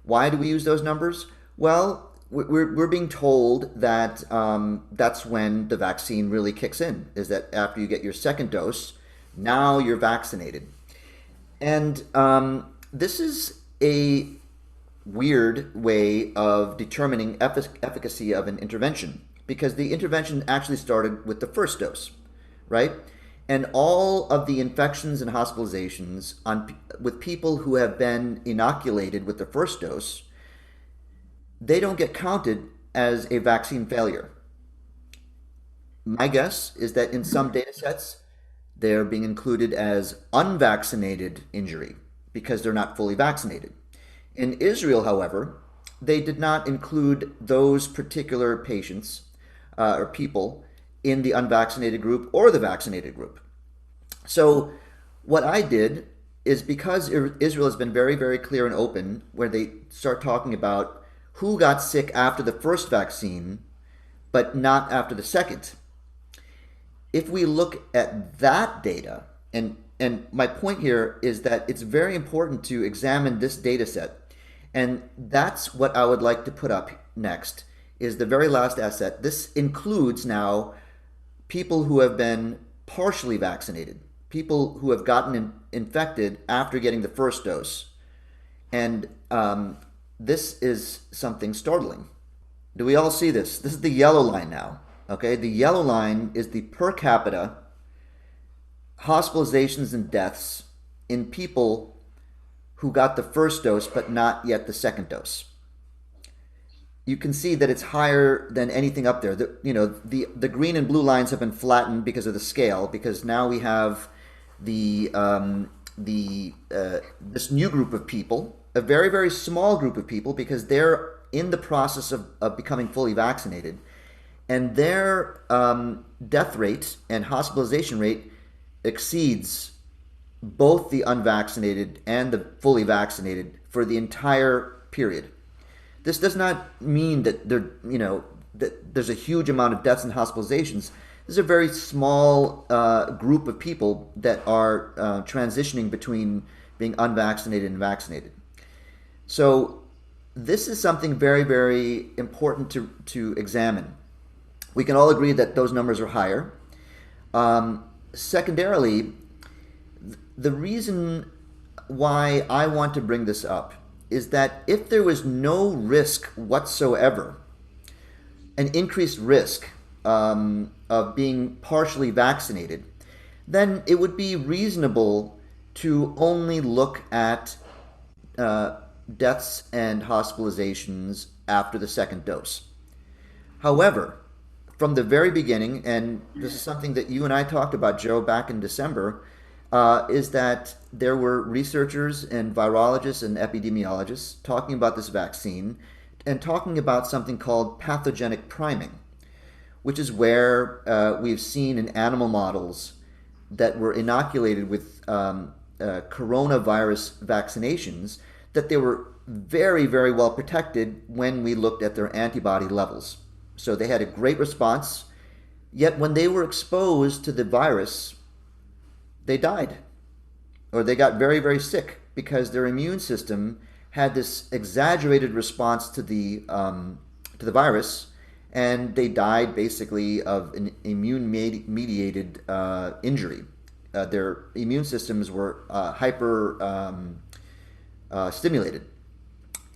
B: Why do we use those numbers? Well, we're being told that that's when the vaccine really kicks in, is that after you get your second dose, now you're vaccinated. And this is a weird way of determining efficacy of an intervention, because the intervention actually started with the first dose, right? And all of the infections and hospitalizations with people who have been inoculated with the first dose, they don't get counted as a vaccine failure. My guess is that in some data sets, they're being included as unvaccinated injury because they're not fully vaccinated. In Israel, however, they did not include those particular patients or people in the unvaccinated group or the vaccinated group. So what I did is, because Israel has been very, very clear and open, where they start talking about who got sick after the first vaccine, but not after the second. If we look at that data, and my point here is that it's very important to examine this data set, and that's what I would like to put up next, is the very last asset. This includes now people who have been partially vaccinated, people who have gotten infected after getting the first dose. And this is something startling. Do we all see this? This is the yellow line now. Okay, the yellow line is the per capita hospitalizations and deaths in people who got the first dose but not yet the second dose. You can see that it's higher than anything up there. The green and blue lines have been flattened because of the scale, because now we have this new group of people, a very, very small group of people, because they're in the process of becoming fully vaccinated. And their death rate and hospitalization rate exceeds both the unvaccinated and the fully vaccinated for the entire period. This does not mean that that there's a huge amount of deaths and hospitalizations. This is a very small group of people that are transitioning between being unvaccinated and vaccinated. So this is something very, very important to examine. We can all agree that those numbers are higher. Secondarily, the reason why I want to bring this up is that if there was no risk whatsoever, an increased risk of being partially vaccinated, then it would be reasonable to only look at deaths and hospitalizations after the second dose. However, from the very beginning, and this is something that you and I talked about, Joe, back in December, is that there were researchers and virologists and epidemiologists talking about this vaccine and talking about something called pathogenic priming, which is where we've seen in animal models that were inoculated with coronavirus vaccinations that they were very, very well protected when we looked at their antibody levels. So they had a great response, yet when they were exposed to the virus, they died, or they got very, very sick because their immune system had this exaggerated response to the virus, and they died basically of an immune-mediated injury. Their immune systems were hyper stimulated,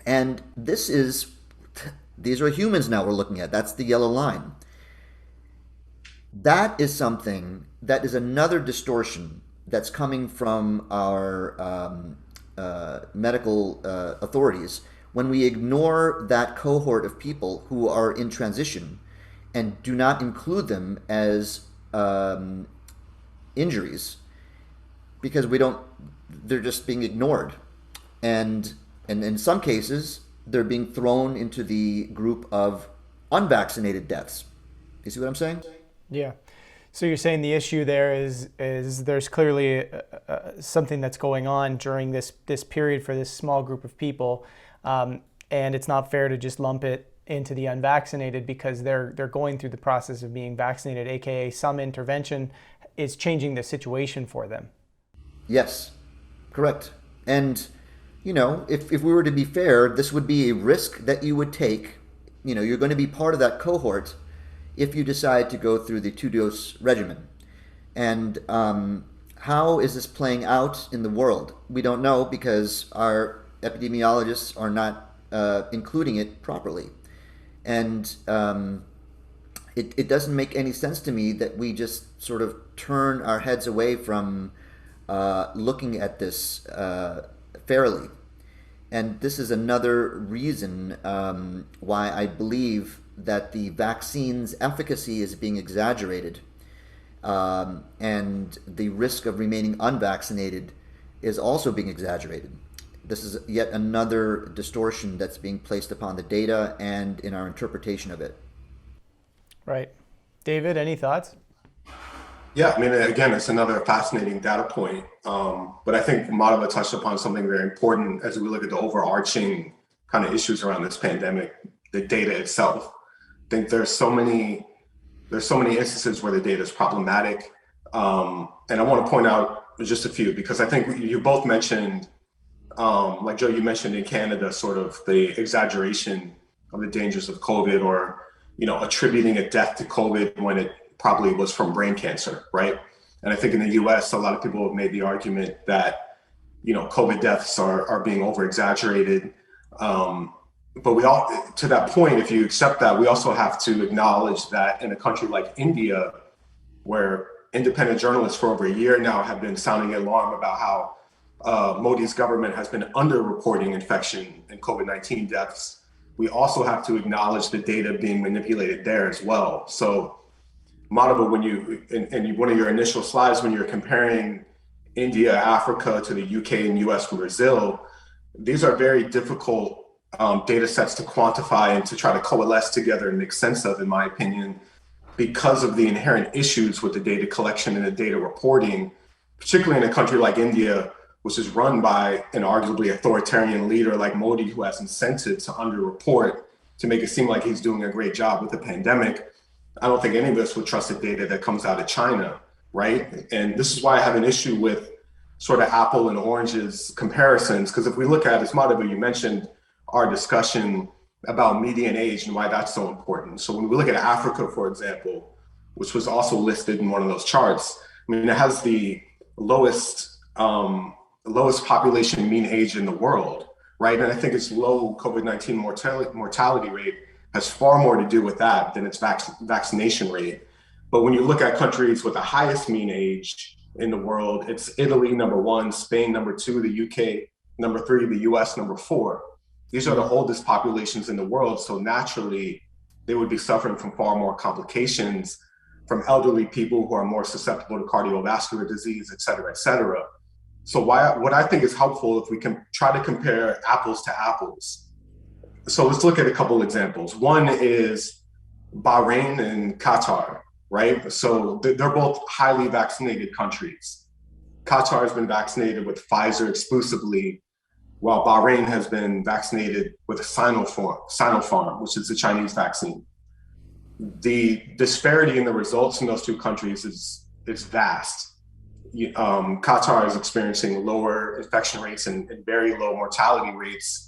B: and these are humans now we're looking at. That's the yellow line. That is something that is another distortion that's coming from our medical authorities when we ignore that cohort of people who are in transition and do not include them as injuries, because they're just being ignored. And in some cases, they're being thrown into the group of unvaccinated deaths. You see what I'm saying?
A: Yeah. So you're saying the issue there is there's clearly something that's going on during this period for this small group of people, and it's not fair to just lump it into the unvaccinated because they're going through the process of being vaccinated, aka some intervention is changing the situation for them.
B: Yes, correct. And, if we were to be fair, this would be a risk that you would take. You're going to be part of that cohort if you decide to go through the two-dose regimen. And how is this playing out in the world? We don't know because our epidemiologists are not including it properly. And it doesn't make any sense to me that we just sort of turn our heads away from looking at this fairly. And this is another reason why I believe that the vaccine's efficacy is being exaggerated, and the risk of remaining unvaccinated is also being exaggerated. This is yet another distortion that's being placed upon the data and in our interpretation of it.
A: Right. David, any thoughts?
C: Yeah, I mean, again, it's another fascinating data point. But I think Madhava touched upon something very important as we look at the overarching kind of issues around this pandemic, the data itself. I think there's so many instances where the data is problematic. And I want to point out just a few, because I think you both mentioned, like Joe, you mentioned in Canada, sort of the exaggeration of the dangers of COVID, or, attributing a death to COVID when it probably was from brain cancer, right? And I think in the US, a lot of people have made the argument that, COVID deaths are being over exaggerated. But we all, to that point, if you accept that, we also have to acknowledge that in a country like India, where independent journalists for over a year now have been sounding alarm about how Modi's government has been underreporting infection and COVID-19 deaths, we also have to acknowledge the data being manipulated there as well. So Madhava, when you, in one of your initial slides, when you're comparing India, Africa to the UK and US and Brazil, these are very difficult data sets to quantify and to try to coalesce together and make sense of, in my opinion, because of the inherent issues with the data collection and the data reporting, particularly in a country like India, which is run by an arguably authoritarian leader like Modi, who has incentive to underreport to make it seem like he's doing a great job with the pandemic. I don't think any of us would trust the data that comes out of China, right? And this is why I have an issue with sort of apple and oranges comparisons, because if we look at, as Madhava, you mentioned our discussion about median age and why that's so important. So when we look at Africa, for example, which was also listed in one of those charts, I mean, it has the lowest population mean age in the world, right? And I think its low COVID-19 mortality rate has far more to do with that than its vaccination rate. But when you look at countries with the highest mean age in the world, it's Italy, number one, Spain, number two, the UK, number three, the US, number four. These are the oldest populations in the world. So naturally, they would be suffering from far more complications from elderly people who are more susceptible to cardiovascular disease, et cetera, et cetera. So what I think is helpful, if we can try to compare apples to apples. So let's look at a couple examples. One is Bahrain and Qatar, right? So they're both highly vaccinated countries. Qatar has been vaccinated with Pfizer exclusively, while Bahrain has been vaccinated with Sinopharm, which is the Chinese vaccine. The disparity in the results in those two countries is vast. Qatar is experiencing lower infection rates and very low mortality rates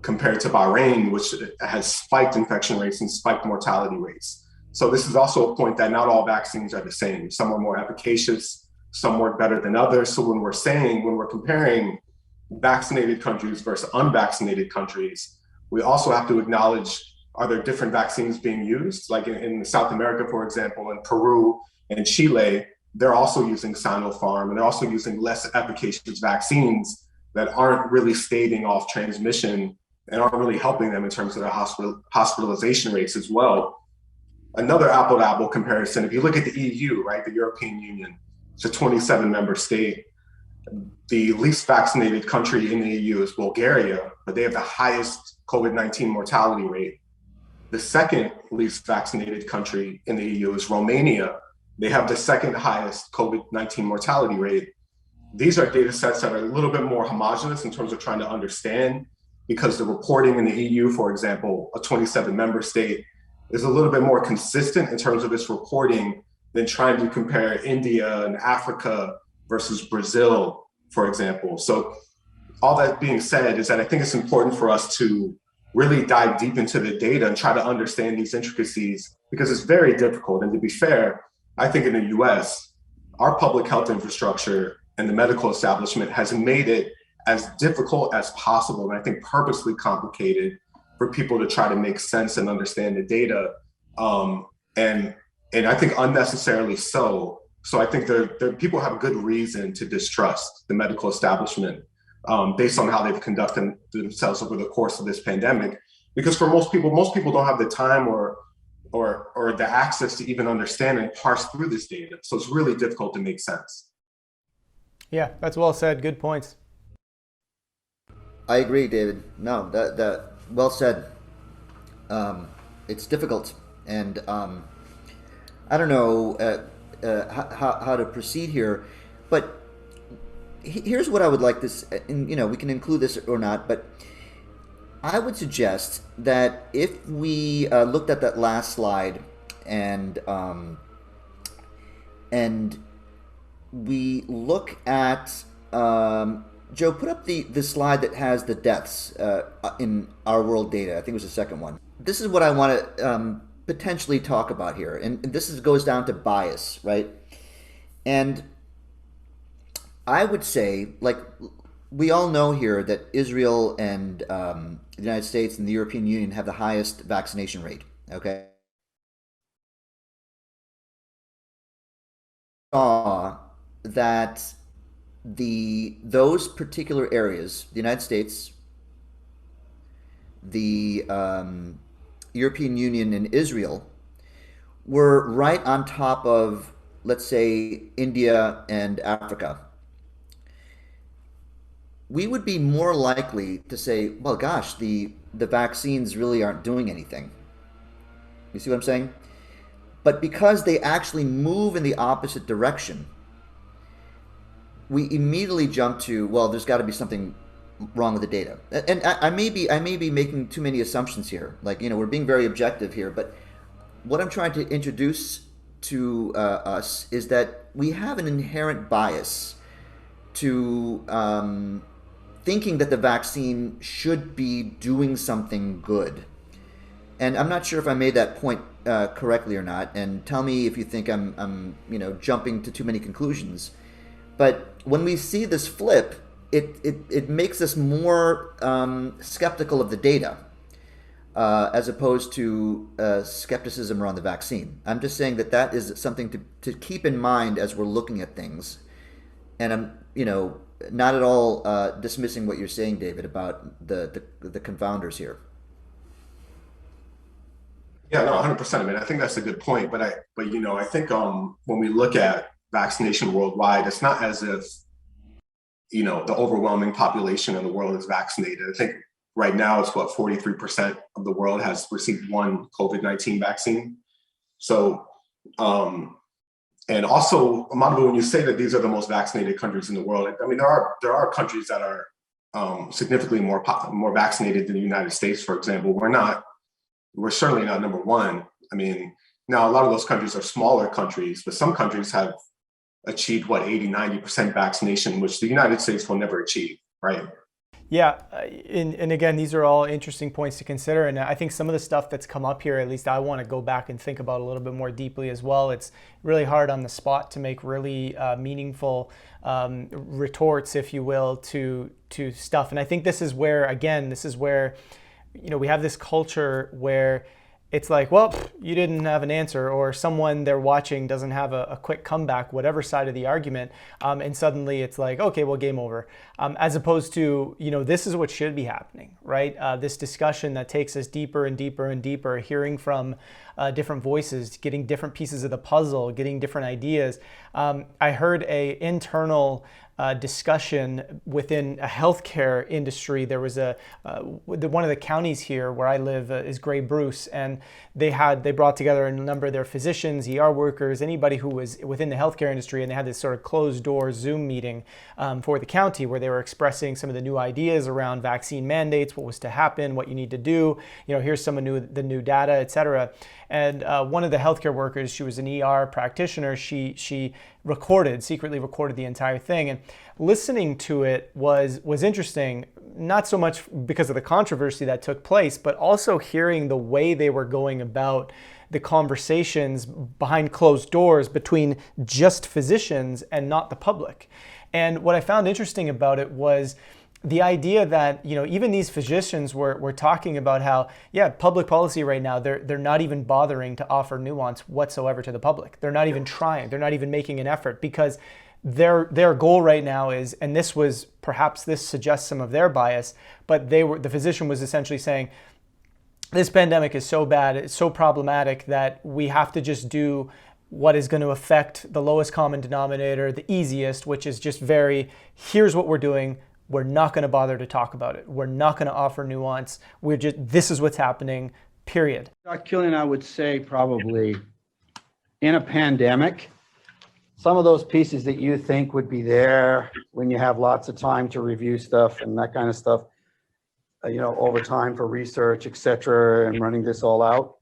C: compared to Bahrain, which has spiked infection rates and spiked mortality rates. So this is also a point that not all vaccines are the same. Some are more efficacious, some work better than others. So when we're comparing vaccinated countries versus unvaccinated countries, we also have to acknowledge, are there different vaccines being used? Like in South America, for example, in Peru and Chile, they're also using Sinopharm, and they're also using less efficacious vaccines that aren't really staving off transmission and aren't really helping them in terms of their hospitalization rates as well. Another apple-to-apple comparison, if you look at the EU, right, the European Union, it's a 27-member state. The least vaccinated country in the EU is Bulgaria, but they have the highest COVID-19 mortality rate. The second least vaccinated country in the EU is Romania. They have the second highest COVID-19 mortality rate. These are data sets that are a little bit more homogenous in terms of trying to understand because the reporting in the EU, for example, a 27 member state, is a little bit more consistent in terms of its reporting than trying to compare India and Africa versus Brazil, for example. So all that being said is that I think it's important for us to really dive deep into the data and try to understand these intricacies, because it's very difficult. And to be fair, I think in the US, our public health infrastructure and the medical establishment has made it as difficult as possible, and I think purposely complicated, for people to try to make sense and understand the data, and I think unnecessarily so. So I think people have good reason to distrust the medical establishment, based on how they've conducted themselves over the course of this pandemic. Because for most people don't have the time or the access to even understand and parse through this data. So it's really difficult to make sense.
A: Yeah, that's well said. Good points.
B: I agree, David. No, that well said. It's difficult, and I don't know how to proceed here, but here's what I would like this, and we can include this or not, but I would suggest that if we looked at that last slide and we look at Joe, put up the slide that has the deaths in our world data. I think it was the second one. This is what I want to potentially talk about here, and this goes down to bias, right? And I would say, like, we all know here that Israel and the United States and the European Union have the highest vaccination rate, okay? Saw that those particular areas, the United States, the European Union, and Israel, were right on top of, let's say, India and Africa. We would be more likely to say, well, gosh, the vaccines really aren't doing anything. You see what I'm saying? But because they actually move in the opposite direction, we immediately jump to, well, there's got to be something wrong with the data. And I may be making too many assumptions here. Like, we're being very objective here, but what I'm trying to introduce to us is that we have an inherent bias to thinking that the vaccine should be doing something good. And I'm not sure if I made that point correctly or not. And tell me if you think I'm jumping to too many conclusions. But when we see this flip, it makes us more skeptical of the data, as opposed to skepticism around the vaccine. I'm just saying that is something to keep in mind as we're looking at things. And I'm not at all dismissing what you're saying, David, about the confounders here.
C: Yeah, no, 100%. I mean, I think that's a good point. But I think when we look at vaccination worldwide, it's not as if the overwhelming population in the world is vaccinated. I think right now it's 43% of the world has received one COVID-19 vaccine. So, and also, Amadou, when you say that these are the most vaccinated countries in the world, I mean, there are countries that are significantly more vaccinated than the United States, for example. We're certainly not number one. I mean, now a lot of those countries are smaller countries, but some countries have achieved 80, 90% vaccination, which the United States will never achieve, right?
A: Yeah, and again, these are all interesting points to consider. And I think some of the stuff that's come up here, at least I want to go back and think about a little bit more deeply as well. It's really hard on the spot to make really meaningful retorts, if you will, to stuff. And I think this is where we have this culture where it's like, well, you didn't have an answer, or someone they're watching doesn't have a quick comeback, whatever side of the argument, and suddenly it's like, okay, well, game over. As opposed to, this is what should be happening, right? This discussion that takes us deeper and deeper and deeper, hearing from different voices, getting different pieces of the puzzle, getting different ideas. I heard a internal discussion within a healthcare industry. There was one of the counties here where I live is Grey Bruce, and they brought together a number of their physicians, ER workers, anybody who was within the healthcare industry, and they had this sort of closed door Zoom meeting for the county where they were expressing some of the new ideas around vaccine mandates, what was to happen, what you need to do. Here's some of the new data, et cetera. And one of the healthcare workers, she was an ER practitioner, she secretly recorded the entire thing. And listening to it was interesting, not so much because of the controversy that took place, but also hearing the way they were going about the conversations behind closed doors between just physicians and not the public. And what I found interesting about it was the idea that, even these physicians were talking about how, public policy right now, they're not even bothering to offer nuance whatsoever to the public. They're not even trying. They're not even making an effort, because their goal right now is, and this suggests some of their bias, but the physician was essentially saying, this pandemic is so bad, it's so problematic that we have to just do what is going to affect the lowest common denominator, the easiest, which is just here's what we're doing. We're not going to bother to talk about it. We're not going to offer nuance. This is what's happening, period.
D: Dr. Killian, I would say probably in a pandemic, some of those pieces that you think would be there when you have lots of time to review stuff and that kind of stuff, over time for research, et cetera, and running this all out,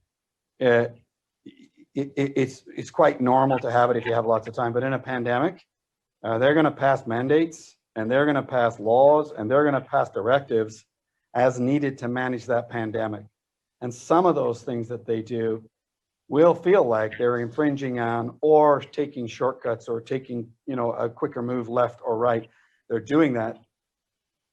D: it's quite normal to have it if you have lots of time. But in a pandemic, they're going to pass mandates, and they're going to pass laws, and they're going to pass directives as needed to manage that pandemic. And some of those things that they do will feel like they're infringing on or taking shortcuts or taking, a quicker move left or right. They're doing that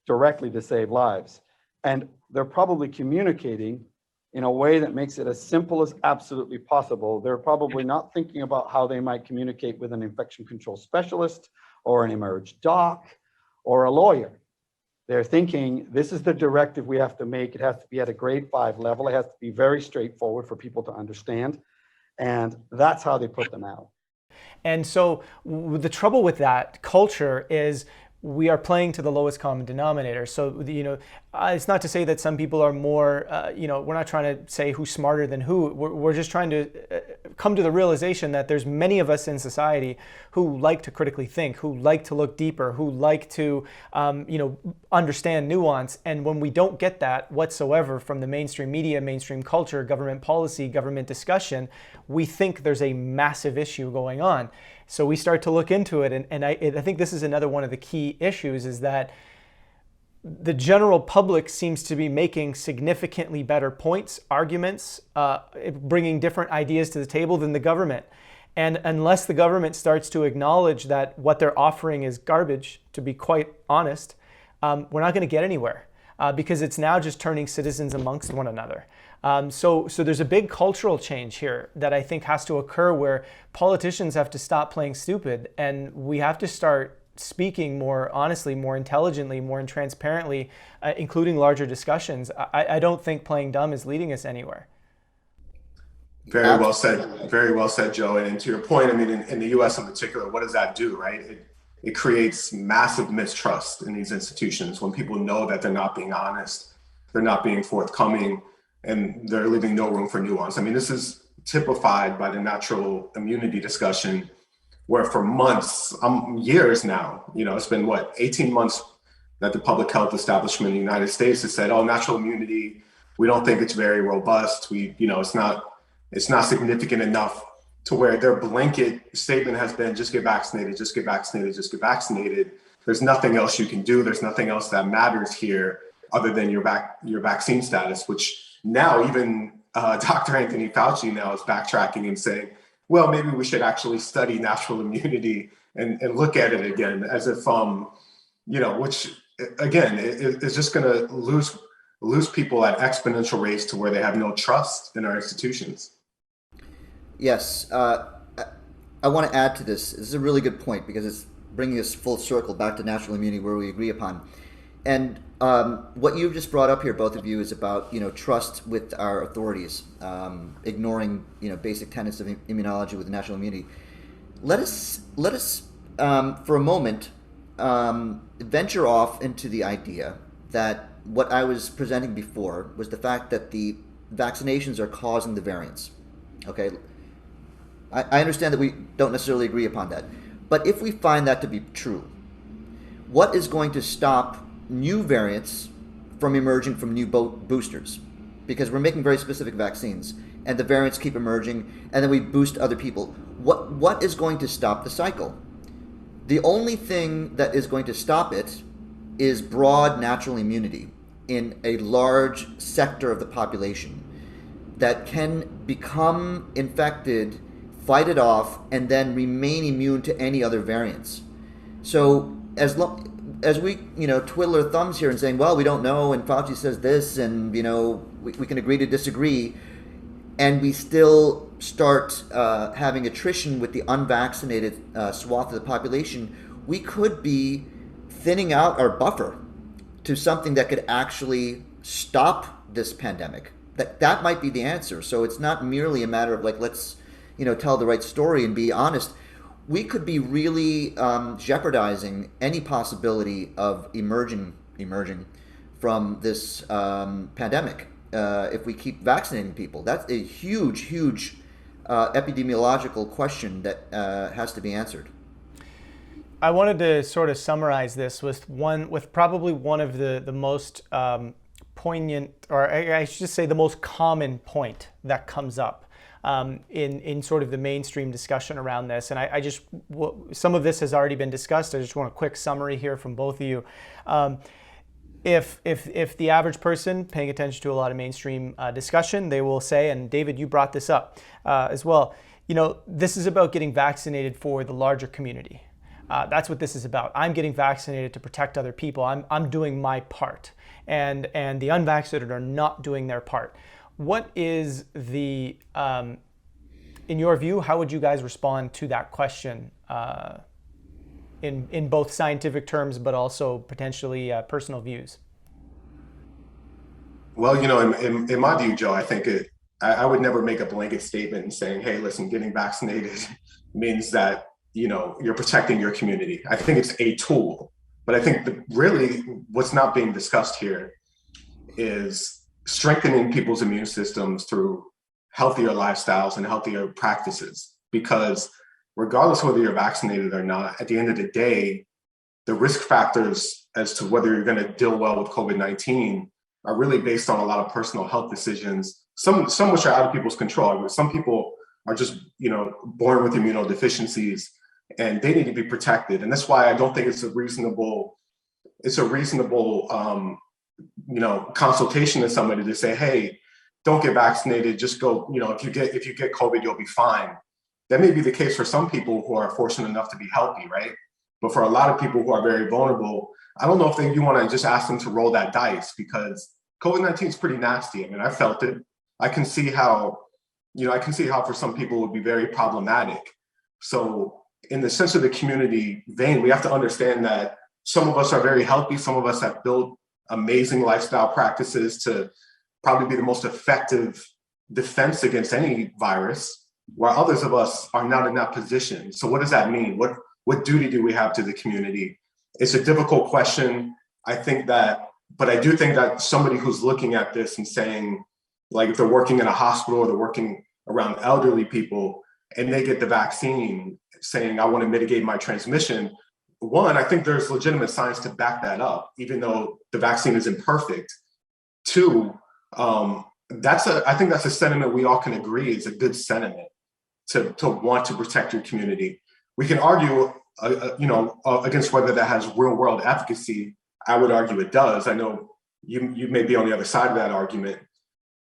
D: directly to save lives. And they're probably communicating in a way that makes it as simple as absolutely possible. They're probably not thinking about how they might communicate with an infection control specialist or an emerge doc or a lawyer. They're thinking, this is the directive we have to make. It has to be at a grade 5 level. It has to be very straightforward for people to understand. And that's how they put them out.
A: And so the trouble with that culture is we are playing to the lowest common denominator. So, it's not to say that some people are more, we're not trying to say who's smarter than who. We're just trying to come to the realization that there's many of us in society who like to critically think, who like to look deeper, who like to, understand nuance. And when we don't get that whatsoever from the mainstream media, mainstream culture, government policy, government discussion, we think there's a massive issue going on. So we start to look into it, and I think this is another one of the key issues, is that the general public seems to be making significantly better points, arguments, bringing different ideas to the table than the government. And unless the government starts to acknowledge that what they're offering is garbage, to be quite honest, we're not going to get anywhere, because it's now just turning citizens amongst one another. So there's a big cultural change here that I think has to occur, where politicians have to stop playing stupid, and we have to start speaking more honestly, more intelligently, more transparently, including larger discussions. I don't think playing dumb is leading us anywhere.
C: Very well said, Joe. And to your point, I mean, in the US in particular, what does that do, right? It creates massive mistrust in these institutions when people know that they're not being honest, they're not being forthcoming, and they're leaving no room for nuance. I mean, this is typified by the natural immunity discussion, where for months, years now, it's been 18 months that the public health establishment in the United States has said, natural immunity, we don't think it's very robust. It's not significant enough, to where their blanket statement has been, just get vaccinated, just get vaccinated, just get vaccinated. There's nothing else you can do. There's nothing else that matters here other than your vaccine status, which now even Dr. Anthony Fauci now is backtracking and saying, well, maybe we should actually study natural immunity and look at it again, as if, which again, is just going to lose people at exponential rates to where they have no trust in our institutions.
B: Yes, I want to add to this. This is a really good point, because it's bringing us full circle back to natural immunity, where we agree upon. And what you've just brought up here, both of you, is about trust with our authorities, ignoring basic tenets of immunology with natural immunity. Let us for a moment venture off into the idea that what I was presenting before was the fact that the vaccinations are causing the variants. Okay, I understand that we don't necessarily agree upon that, but if we find that to be true, what is going to stop new variants from emerging from new boosters? Because we're making very specific vaccines, and the variants keep emerging, and then we boost other people. What is going to stop the cycle? The only thing that is going to stop it is broad natural immunity in a large sector of the population that can become infected, fight it off, and then remain immune to any other variants. So as we twiddle our thumbs here and saying, well, we don't know, and Fauci says this, and we can agree to disagree, and we still start having attrition with the unvaccinated swath of the population, we could be thinning out our buffer to something that could actually stop this pandemic. That might be the answer. So it's not merely a matter of let's tell the right story and be honest. We could be really jeopardizing any possibility of emerging from this pandemic if we keep vaccinating people. That's a huge epidemiological question that has to be answered.
A: I wanted to sort of summarize this with probably one of the most poignant, or I should just say the most common point that comes up in sort of the mainstream discussion around this. And I just, some of this has already been discussed. I just want a quick summary here from both of you. If the average person paying attention to a lot of mainstream discussion, they will say, and David, you brought this up as well, this is about getting vaccinated for the larger community. That's what this is about. I'm getting vaccinated to protect other people. I'm doing my part, and the unvaccinated are not doing their part. What is in your view, how would you guys respond to that question in both scientific terms, but also potentially personal views?
C: Well, in my view, Joe, I think I would never make a blanket statement and saying, hey, listen, getting vaccinated means that you're protecting your community. I think it's a tool, but I think really what's not being discussed here is strengthening people's immune systems through healthier lifestyles and healthier practices. Because regardless of whether you're vaccinated or not, at the end of the day, the risk factors as to whether you're going to deal well with COVID-19 are really based on a lot of personal health decisions, some which are out of people's control. I mean, some people are just born with immunodeficiencies, and they need to be protected. And that's why I don't think it's a reasonable consultation to somebody to say, hey, don't get vaccinated, just go, if you get COVID, you'll be fine. That may be the case for some people who are fortunate enough to be healthy, right? But for a lot of people who are very vulnerable, I don't know if you want to just ask them to roll that dice, because COVID-19 is pretty nasty. I mean, I felt it. I can see how for some people it would be very problematic. So in the sense of the community vein, we have to understand that some of us are very healthy. Some of us have built amazing lifestyle practices to probably be the most effective defense against any virus, while others of us are not in that position. So what does that mean? What duty do we have to the community? It's a difficult question. But I do think that somebody who's looking at this and saying, like, if they're working in a hospital or they're working around elderly people and they get the vaccine saying, I want to mitigate my transmission, one, I think there's legitimate science to back that up, even though the vaccine is imperfect. Two, I think that's a sentiment we all can agree is a good sentiment to want to protect your community. We can argue, against whether that has real world efficacy. I would argue it does. I know you may be on the other side of that argument,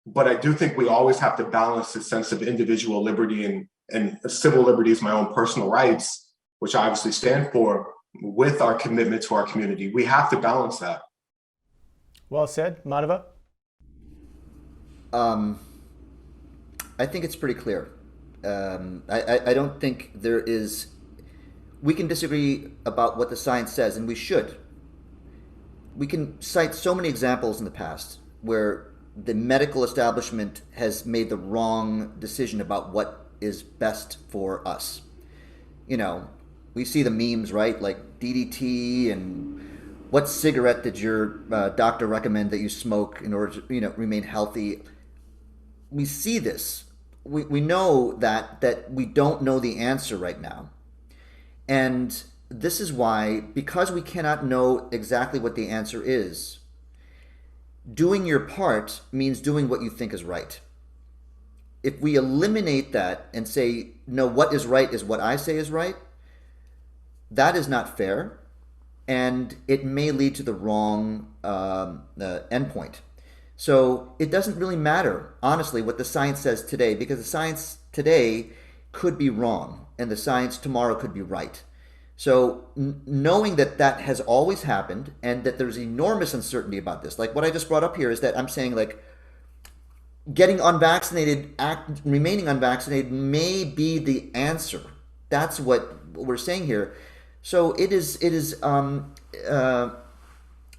C: but I do think we always have to balance the sense of individual liberty and civil liberties, my own personal rights, which I obviously stand for, with our commitment to our community. We have to balance that.
A: Well said. Madhava?
B: I think it's pretty clear. I don't think there is, we can disagree about what the science says, and we should. We can cite so many examples in the past where the medical establishment has made the wrong decision about what is best for us. we see the memes, right? Like DDT and what cigarette did your doctor recommend that you smoke in order to, remain healthy? We see this. We know that we don't know the answer right now. And this is why, because we cannot know exactly what the answer is, doing your part means doing what you think is right. If we eliminate that and say, no, what is right is what I say is right, that is not fair, and it may lead to the wrong endpoint. So it doesn't really matter, honestly, what the science says today, because the science today could be wrong, and the science tomorrow could be right. So knowing that that has always happened, and that there's enormous uncertainty about this, like what I just brought up here is that I'm saying, like, getting unvaccinated, remaining unvaccinated may be the answer. That's what we're saying here. So it is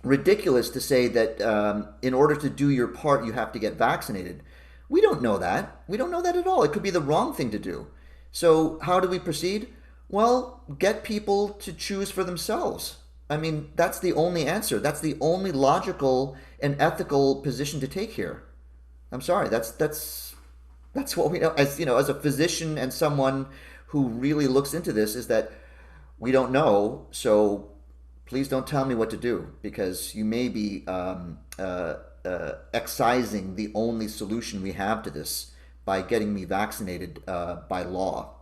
B: ridiculous to say that in order to do your part, you have to get vaccinated. We don't know that. We don't know that at all. It could be the wrong thing to do. So how do we proceed? Well, get people to choose for themselves. I mean, that's the only answer. That's the only logical and ethical position to take here. I'm sorry. That's what we know. As as a physician and someone who really looks into this, is that we don't know. So please don't tell me what to do, because you may be excising the only solution we have to this by getting me vaccinated by law.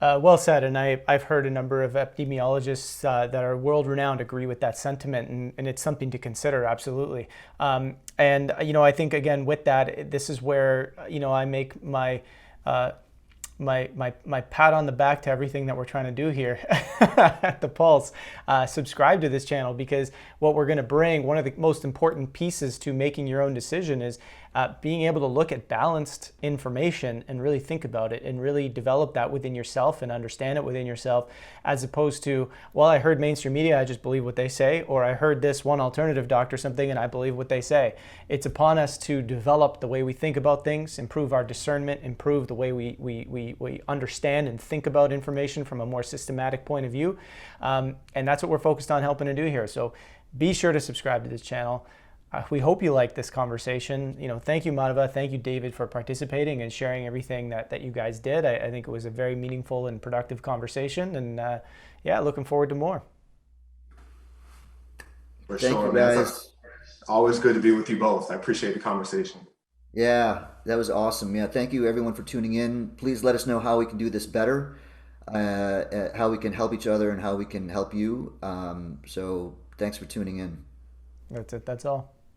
A: Well said, and I've heard a number of epidemiologists that are world-renowned agree with that sentiment, and it's something to consider, absolutely. And I think, again, with that, this is where I make my my pat on the back to everything that we're trying to do here at the Pulse. Subscribe to this channel, because what we're going to bring, one of the most important pieces to making your own decision, is being able to look at balanced information and really think about it and really develop that within yourself and understand it within yourself, as opposed to, well, I heard mainstream media, I just believe what they say, or I heard this one alternative doctor something and I believe what they say. It's upon us to develop the way we think about things, improve our discernment, improve the way we understand and think about information from a more systematic point of view. And that's what we're focused on helping to do here. So be sure to subscribe to this channel. We hope you liked this conversation. Thank you, Madhava. Thank you, David, for participating and sharing everything that you guys did. I think it was a very meaningful and productive conversation, and yeah, looking forward to more.
C: For
B: Thank
C: sure,
B: you,
C: man.
B: guys.
C: Always good to be with you both. I appreciate the conversation.
B: Yeah, that was awesome. Yeah, thank you everyone for tuning in. Please let us know how we can do this better, how we can help each other, and how we can help you. So thanks for tuning in.
A: That's it. That's all.